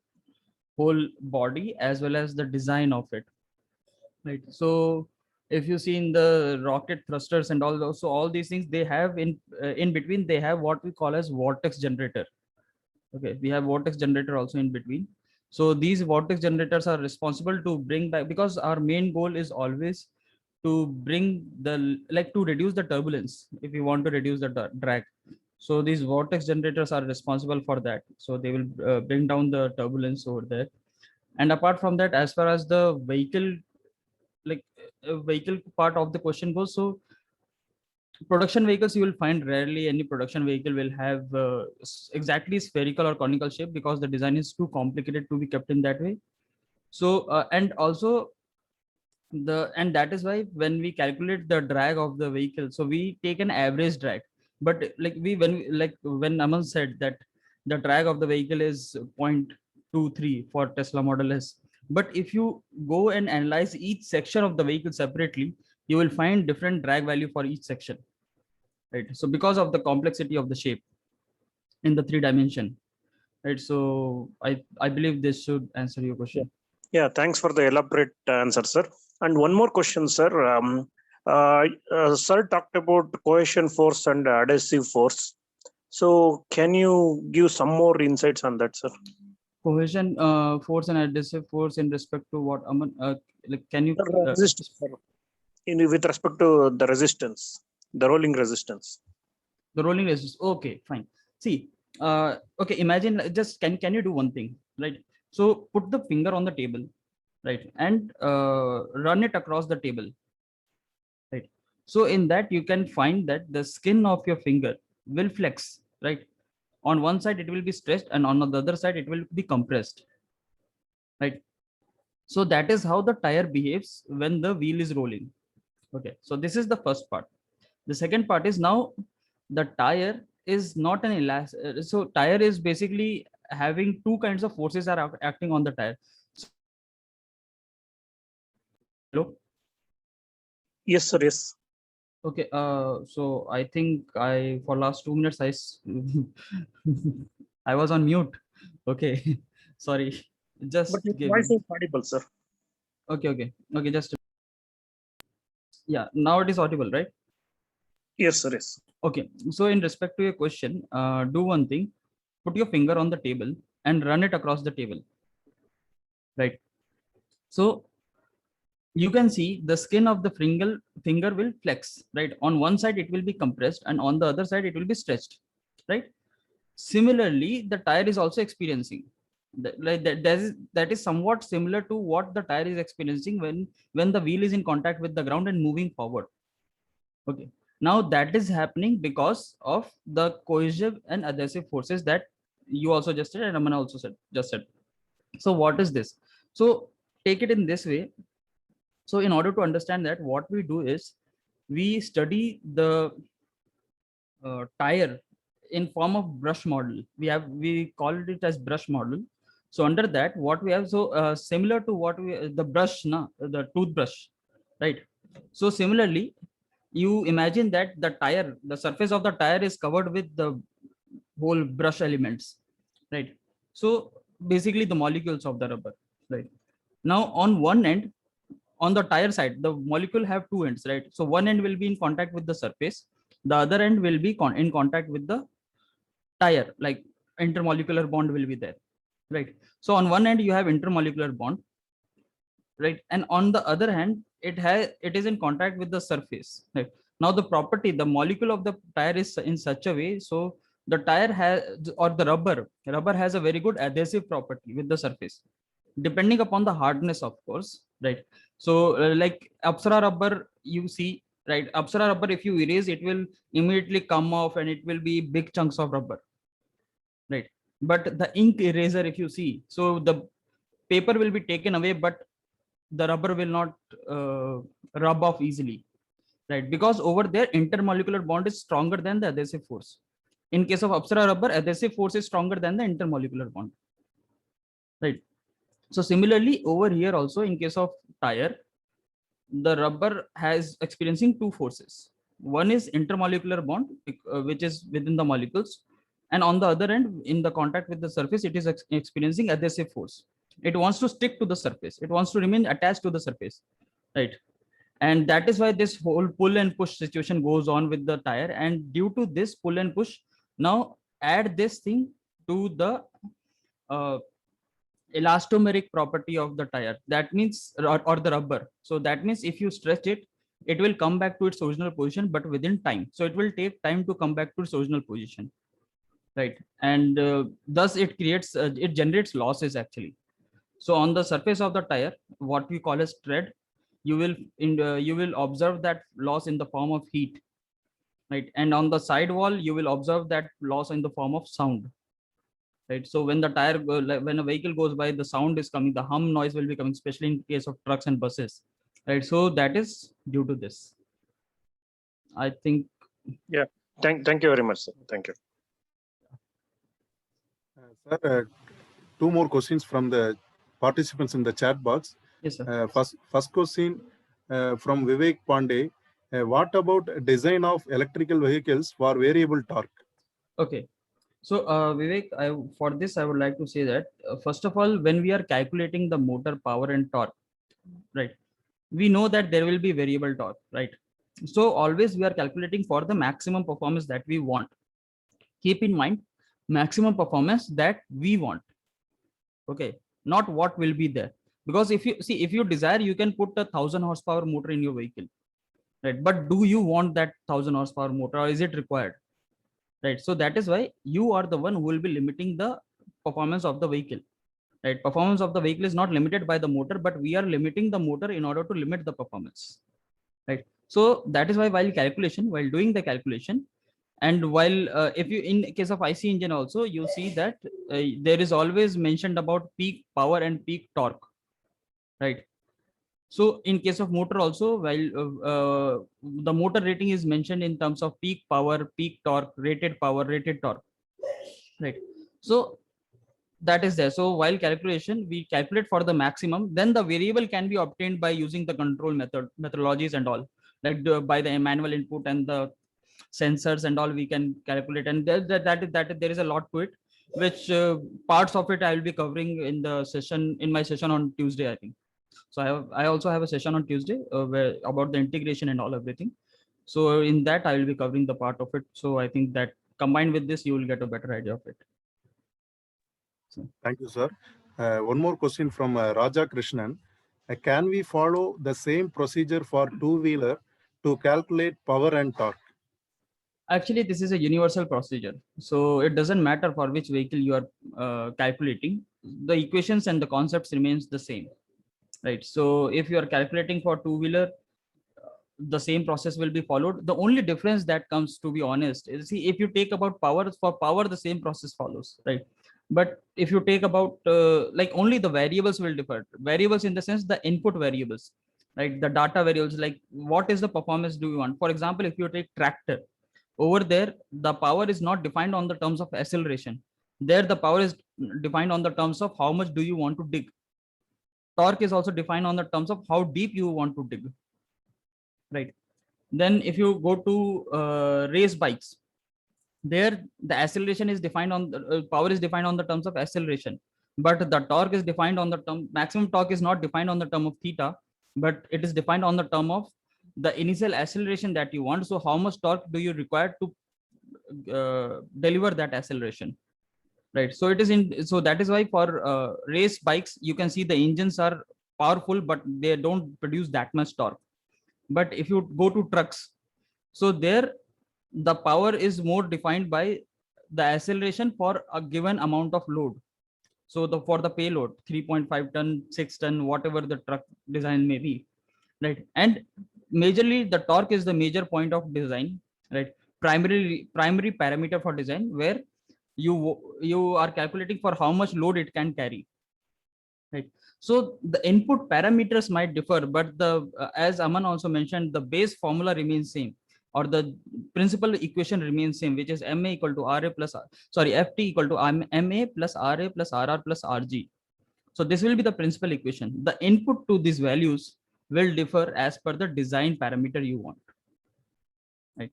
whole body as well as the design of it, right? So if you see in the rocket thrusters and all those, so all these things they have in between, they have what we call as vortex generator. Okay, we have vortex generator also in between. So these vortex generators are responsible to bring back, because our main goal is always to bring the to reduce the turbulence if you want to reduce the drag. So these vortex generators are responsible for that, so they will bring down the turbulence over there. And apart from that, as far as the vehicle vehicle part of the question goes, so production vehicles, you will find rarely any production vehicle will have exactly spherical or conical shape, because the design is too complicated to be kept in that way. So and also and that is why when we calculate the drag of the vehicle, so we take an average drag. But when Aman said that the drag of the vehicle is 0.23 for Tesla Model S, but if you go and analyze each section of the vehicle separately, you will find different drag value for each section, right? So because of the complexity of the shape in the 3 dimension, right? So I believe this should answer your question. Yeah, thanks for the elaborate answer, sir. And one more question, sir. Sir talked about cohesion force and adhesive force. So can you give some more insights on that, sir? Cohesion force and adhesive force in respect to what, Aman? Can you Resistance, with respect to the resistance, the rolling resistance. the rolling resistance? Okay, fine. See, okay, imagine, just can you do one thing, right? So put the finger on the table, right, and run it across the table, right? So in that you can find that the skin of your finger will flex, right? On one side it will be stretched and on the other side it will be compressed, right? So that is how the tire behaves when the wheel is rolling. Okay, so this is the first part. The second part is, now the tire is not an elastic. So tire is basically having two kinds of forces are acting on the tire. Hello. Yes, sir. Yes. Okay. So I think for last 2 minutes I was on mute. Okay. Sorry. Just But your give voice me. is audible, sir. Okay. Just yeah. Now it is audible, right? Yes, sir. Yes. Okay. So in respect to your question, do one thing. Put your finger on the table and run it across the table. Right. So you can see the skin of the finger will flex, right? On one side it will be compressed and on the other side it will be stretched, right? Similarly, the tire is also experiencing. That is somewhat similar to what the tire is experiencing when the wheel is in contact with the ground and moving forward. Okay, now that is happening because of the cohesive and adhesive forces that you also just said and Ramana also just said. So what is this? So take it in this way. So in order to understand that, what we do is we study the tire in form of brush model. We called it as brush model. So under that, what we have, so similar to what the brush, the toothbrush, right? So similarly, you imagine that the surface of the tire is covered with the whole brush elements, right? So basically the molecules of the rubber, right? Now on one end, on the tire side, the molecule have two ends, right? So one end will be in contact with the surface, the other end will be in contact with the tire, like intermolecular bond will be there, right? So on one end you have intermolecular bond, right? And on the other hand, it is in contact with the surface, right? Now the property, the molecule of the tire is in such a way, so the tire has, or the rubber has a very good adhesive property with the surface, depending upon the hardness, of course, right? So like Apsara rubber, you see, right? Apsara rubber, if you erase, it will immediately come off and it will be big chunks of rubber, right? But the ink eraser, if you see, so the paper will be taken away, but the rubber will not rub off easily, right? Because over there intermolecular bond is stronger than the adhesive force. In case of Apsara rubber, adhesive force is stronger than the intermolecular bond, right? So similarly over here also, in case of tire, the rubber has experiencing two forces. One is intermolecular bond, which is within the molecules, and on the other end, in the contact with the surface, it is experiencing adhesive force. It wants to stick to the surface, it wants to remain attached to the surface, right? And that is why this whole pull and push situation goes on with the tire. And due to this pull and push, now add this thing to the uh, elastomeric property of the tire, that means, or the rubber. So that means if you stretch it, it will come back to its original position, but within time. So it will take time to come back to its original position, right? And thus it creates, it generates losses actually. So on the surface of the tire, what we call as tread, you will observe that loss in the form of heat, right? And on the sidewall, you will observe that loss in the form of sound, right? So when the tire when a vehicle goes by, the sound is coming, the hum noise will be coming, especially in case of trucks and buses, right? So that is due to this, I think. Yeah, thank you very much, sir. Thank you. Sir, two more questions from the participants in the chat box. Yes, sir. First question from Vivek Pandey. What about design of electrical vehicles for variable torque? Okay. So Vivek, for this I would like to say that first of all, when we are calculating the motor power and torque, right, we know that there will be variable torque, right? So always we are calculating for the maximum performance that we want. Keep in mind, maximum performance that we want, okay, not what will be there. Because if you see, if you desire, you can put a 1000 horsepower motor in your vehicle, right? But do you want that 1000 horsepower motor, or is it required, right? So that is why you are the one who will be limiting the performance of the vehicle, right? Performance of the vehicle is not limited by the motor, but we are limiting the motor in order to limit the performance, right? So that is why while doing the calculation, and while if you, in case of IC engine also, you see that there is always mentioned about peak power and peak torque, right? So in case of motor also, while the motor rating is mentioned in terms of peak power, peak torque, rated power, rated torque, right? So that is there. So while calculation, we calculate for the maximum, then the variable can be obtained by using the control methodologies and all, like by the manual input and the sensors and all, we can calculate. And there is a lot to it, which parts of it I will be covering in the session, in my session on Tuesday, I think. So I also have a session on Tuesday where about the integration and all, everything. So in that I will be covering the part of it. So I think that combined with this, you will get a better idea of it. So. Thank you, sir. One more question from Raja Krishnan. Can we follow the same procedure for two-wheeler to calculate power and torque? Actually, this is a universal procedure. So it doesn't matter for which vehicle you are calculating. The equations and the concepts remains the same, right? So if you are calculating for two-wheeler, the same process will be followed. The only difference that comes, to be honest, is, see, if you take about power, for power the same process follows, right? But if you take about like only the variables will differ. Variables in the sense the input variables, right? The data variables, like what is the performance do you want? For example, if you take tractor, over there the power is not defined on the terms of acceleration. There the power is defined on the terms of how much do you want to dig. Torque is also defined on the terms of how deep you want to dig, right? Then if you go to race bikes, there the acceleration is defined on the power is defined on the terms of acceleration, but the torque is defined on the term, maximum torque is not defined on the term of theta, but it is defined on the term of the initial acceleration that you want. So how much torque do you require to deliver that acceleration, right? So it is in, so that is why for race bikes you can see the engines are powerful but they don't produce that much torque. But if you go to trucks, so there the power is more defined by the acceleration for a given amount of load. So the for the payload 3.5 ton, 6 ton, whatever the truck design may be, right? And majorly the torque is the major point of design, right? Primary parameter for design, where you are calculating for how much load it can carry, right? So the input parameters might differ, but the as Aman also mentioned, the base formula remains same, or the principal equation remains same, which is ma equal to ra plus ft equal to ma plus ra plus rr plus rg. So this will be the principal equation. The input to these values will differ as per the design parameter you want, right?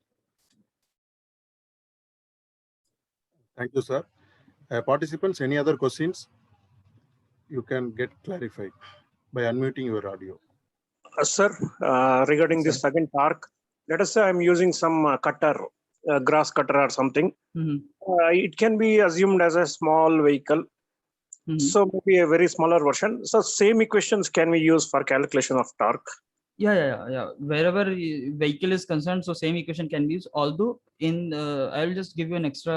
Thank you, sir. Participants, any other questions? You can get clarified by unmuting your audio. Sir, regarding this second torque, let us say I'm using some cutter, grass cutter or something. Mhm. It can be assumed as a small vehicle. Mhm. So maybe a very smaller version. So same equations can we use for calculation of torque? Yeah. Wherever vehicle is concerned, so same equation can be used. Although in I'll just give you an extra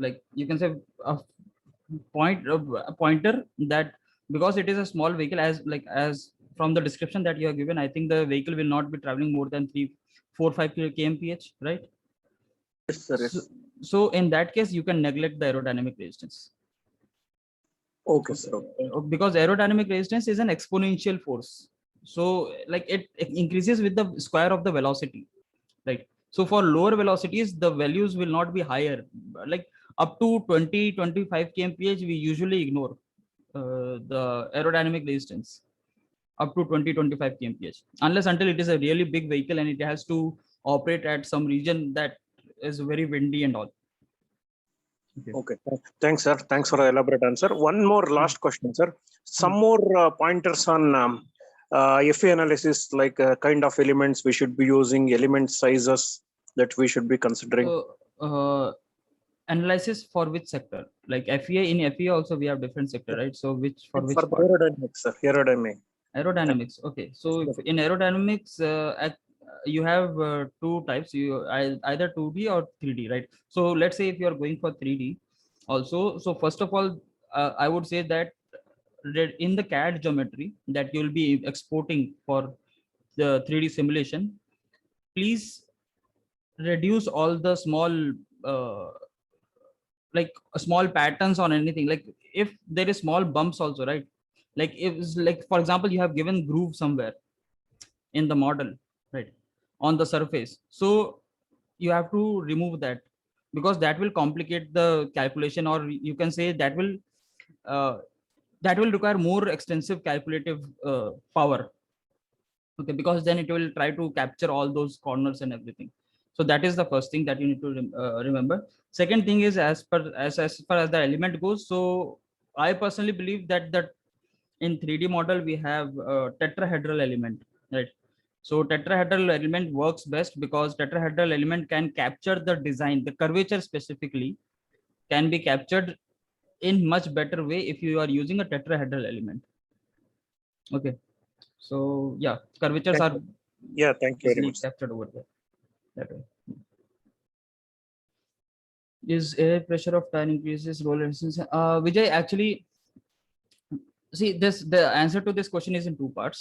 like you can say a a pointer, that because it is a small vehicle, as from the description that you have given, I think the vehicle will not be traveling more than 5 kmph, right? Yes, sir. So, Yes. so in that case you can neglect the aerodynamic resistance. Okay, sir. Okay. Because aerodynamic resistance is an exponential force, so like it increases with the square of the velocity, right? So for lower velocities the values will not be higher, like up to 20-25 kmph we usually ignore the aerodynamic resistance up to 20-25 kmph, unless until it is a really big vehicle and it has to operate at some region that is very windy and all. Okay. Thanks, sir. Thanks for the elaborate answer. One more last question, sir. Some more pointers on FE analysis, like kind of elements we should be using, element sizes that we should be considering. Analysis for which sector? Like FEA, in FEA also we have different sector, right? So which for which For part? aerodynamics, sir. Aerodynamics. Okay, so if in aerodynamics you have two types, either 2D or 3D, right? So let's say if you are going for 3D also, so first of all I would say that in the CAD geometry that you'll be exporting for the 3D simulation, please reduce all the small uh, like small patterns on anything. Like if there is small bumps also, right? Like if it's like, for example, you have given groove somewhere in the model, right, on the surface, so you have to remove that, because that will complicate the calculation, or you can say uh, that will require more extensive calculative power. Okay, because then it will try to capture all those corners and everything. So that is the first thing that you need to remember. Second thing is, as far as the element goes, so I personally believe that in 3D model we have a tetrahedral element, right? So tetrahedral element works best because tetrahedral element can capture the design, the curvature specifically can be captured in much better way if you are using a tetrahedral element. Okay, so yeah, curvatures are Yeah, thank you very easily much. captured over there that way. Is air pressure of tire increases roll resistance? Vijay, actually, see this. The answer to this question is in two parts.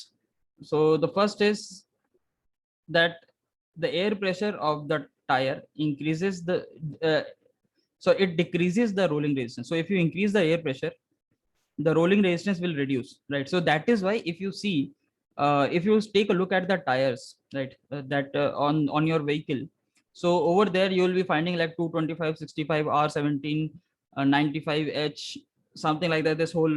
So the first is that the air pressure of the tire increases the so it decreases the rolling resistance. So if you increase the air pressure, the rolling resistance will reduce, right? So that is why if you see, if you take a look at the tires, right, that on your vehicle, so over there you will be finding like 225, 65, R17, 95H, something like that. This whole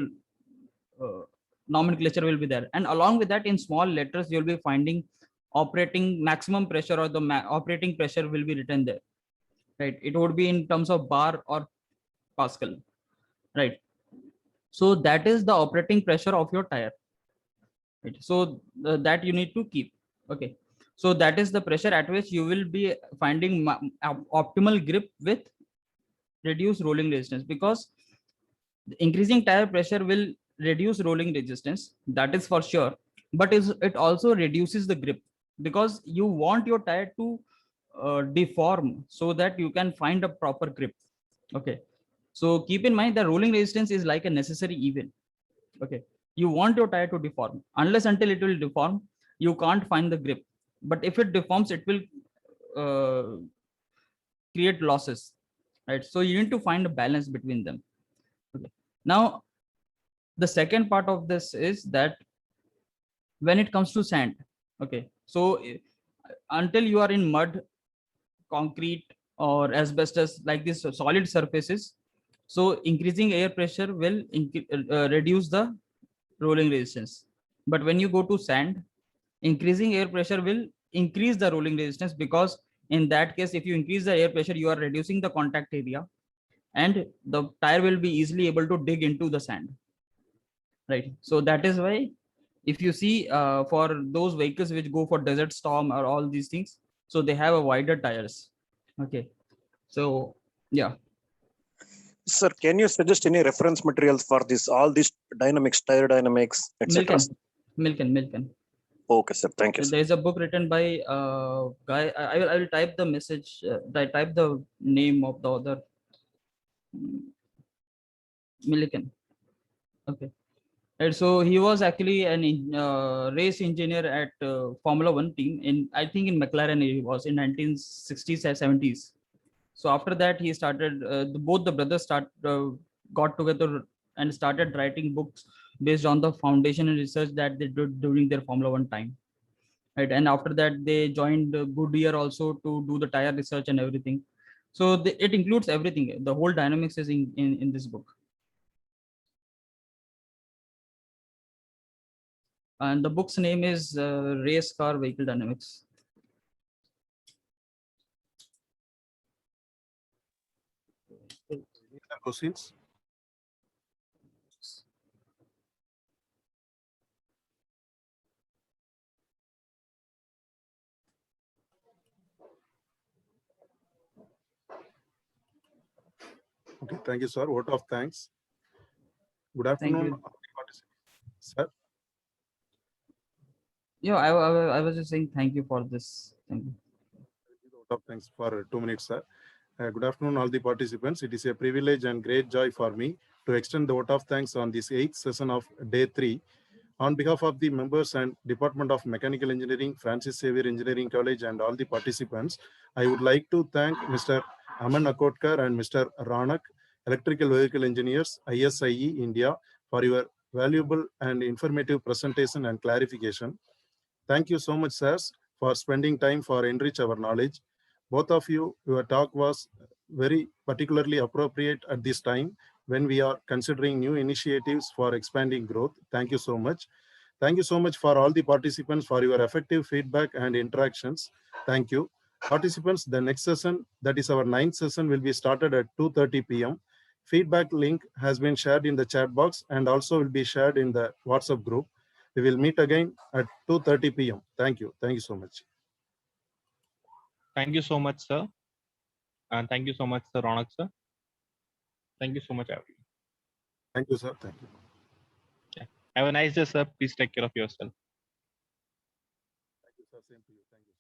nomenclature will be there, and along with that, in small letters, you'll be finding operating maximum pressure, or the operating pressure will be written there, right? It would be in terms of bar or Pascal, right? So that is the operating pressure of your tire, right? So that you need to keep. Okay, so that is the pressure at which you will be finding optimal grip with reduced rolling resistance, because increasing tire pressure will reduce rolling resistance, that is for sure, but it also reduces the grip, because you want your tire to deform so that you can find a proper grip. Okay, so keep in mind the rolling resistance is like a necessary evil. Okay, you want your tire to deform. Unless until it will deform, you can't find the grip. But if it deforms, it will uh, create losses, right? So you need to find a balance between them. Okay, now the second part of this is that when it comes to sand, okay, so until you are in mud, concrete, or asbestos, like this solid surfaces, so increasing air pressure will reduce the rolling resistance. But when you go to sand, increasing air pressure will increase the rolling resistance, because in that case, if you increase the air pressure, you are reducing the contact area, and the tire will be easily able to dig into the sand, right? So that is why if you see, for those vehicles which go for desert storm or all these things, so they have a wider tires. Okay, so yeah. Sir, can you suggest any reference materials for this, all these dynamics, tire dynamics, etc.? Milken. Okay, sir. Thank you, sir. There is a book written by guy. I will type the message. I type the name of the author. Milliken. Okay. And so he was actually an race engineer at Formula One team in, I think, in McLaren. He was in 1960s and 70s. So after that, he started. Both the brothers got together and started writing books based on the foundation and research that they did during their Formula One time. Right, and after that, they joined Goodyear also to do the tire research and everything. So it includes everything. The whole dynamics is in this book. And the book's name is Race Car Vehicle Dynamics. Any other questions? Okay, thank you, sir. Vote of thanks. Good afternoon, you. sir. Yeah, I was just saying thank you for this. Thank you. Vote of thanks for 2 minutes, sir. Good afternoon, all the participants. It is a privilege and great joy for me to extend the vote of thanks on this 8th session of day 3. On behalf of the members and Department of Mechanical Engineering, Francis Xavier Engineering College, and all the participants, I would like to thank Mr. Aman Akotkar and Mr. Ranak, Electrical Vehicle Engineers, ISIE India, for your valuable and informative presentation and clarification. Thank you so much, sirs, for spending time for enrich our knowledge. Both of you, your talk was very particularly appropriate at this time when we are considering new initiatives for expanding growth. Thank you so much. Thank you so much for all the participants for your effective feedback and interactions. Thank you. Participants, the next session, that is our 9th session, will be started at 2:30 p.m. Feedback link has been shared in the chat box and also will be shared in the WhatsApp group. We will meet again at 2:30 p.m. Thank you. Thank you so much. Thank you so much, sir. And thank you so much, Sir Ronak, sir. Thank you so much, everyone. Thank you, sir. Thank you. Have a nice day, sir. Please take care of yourself. Thank you, sir. Same to you. Thank you.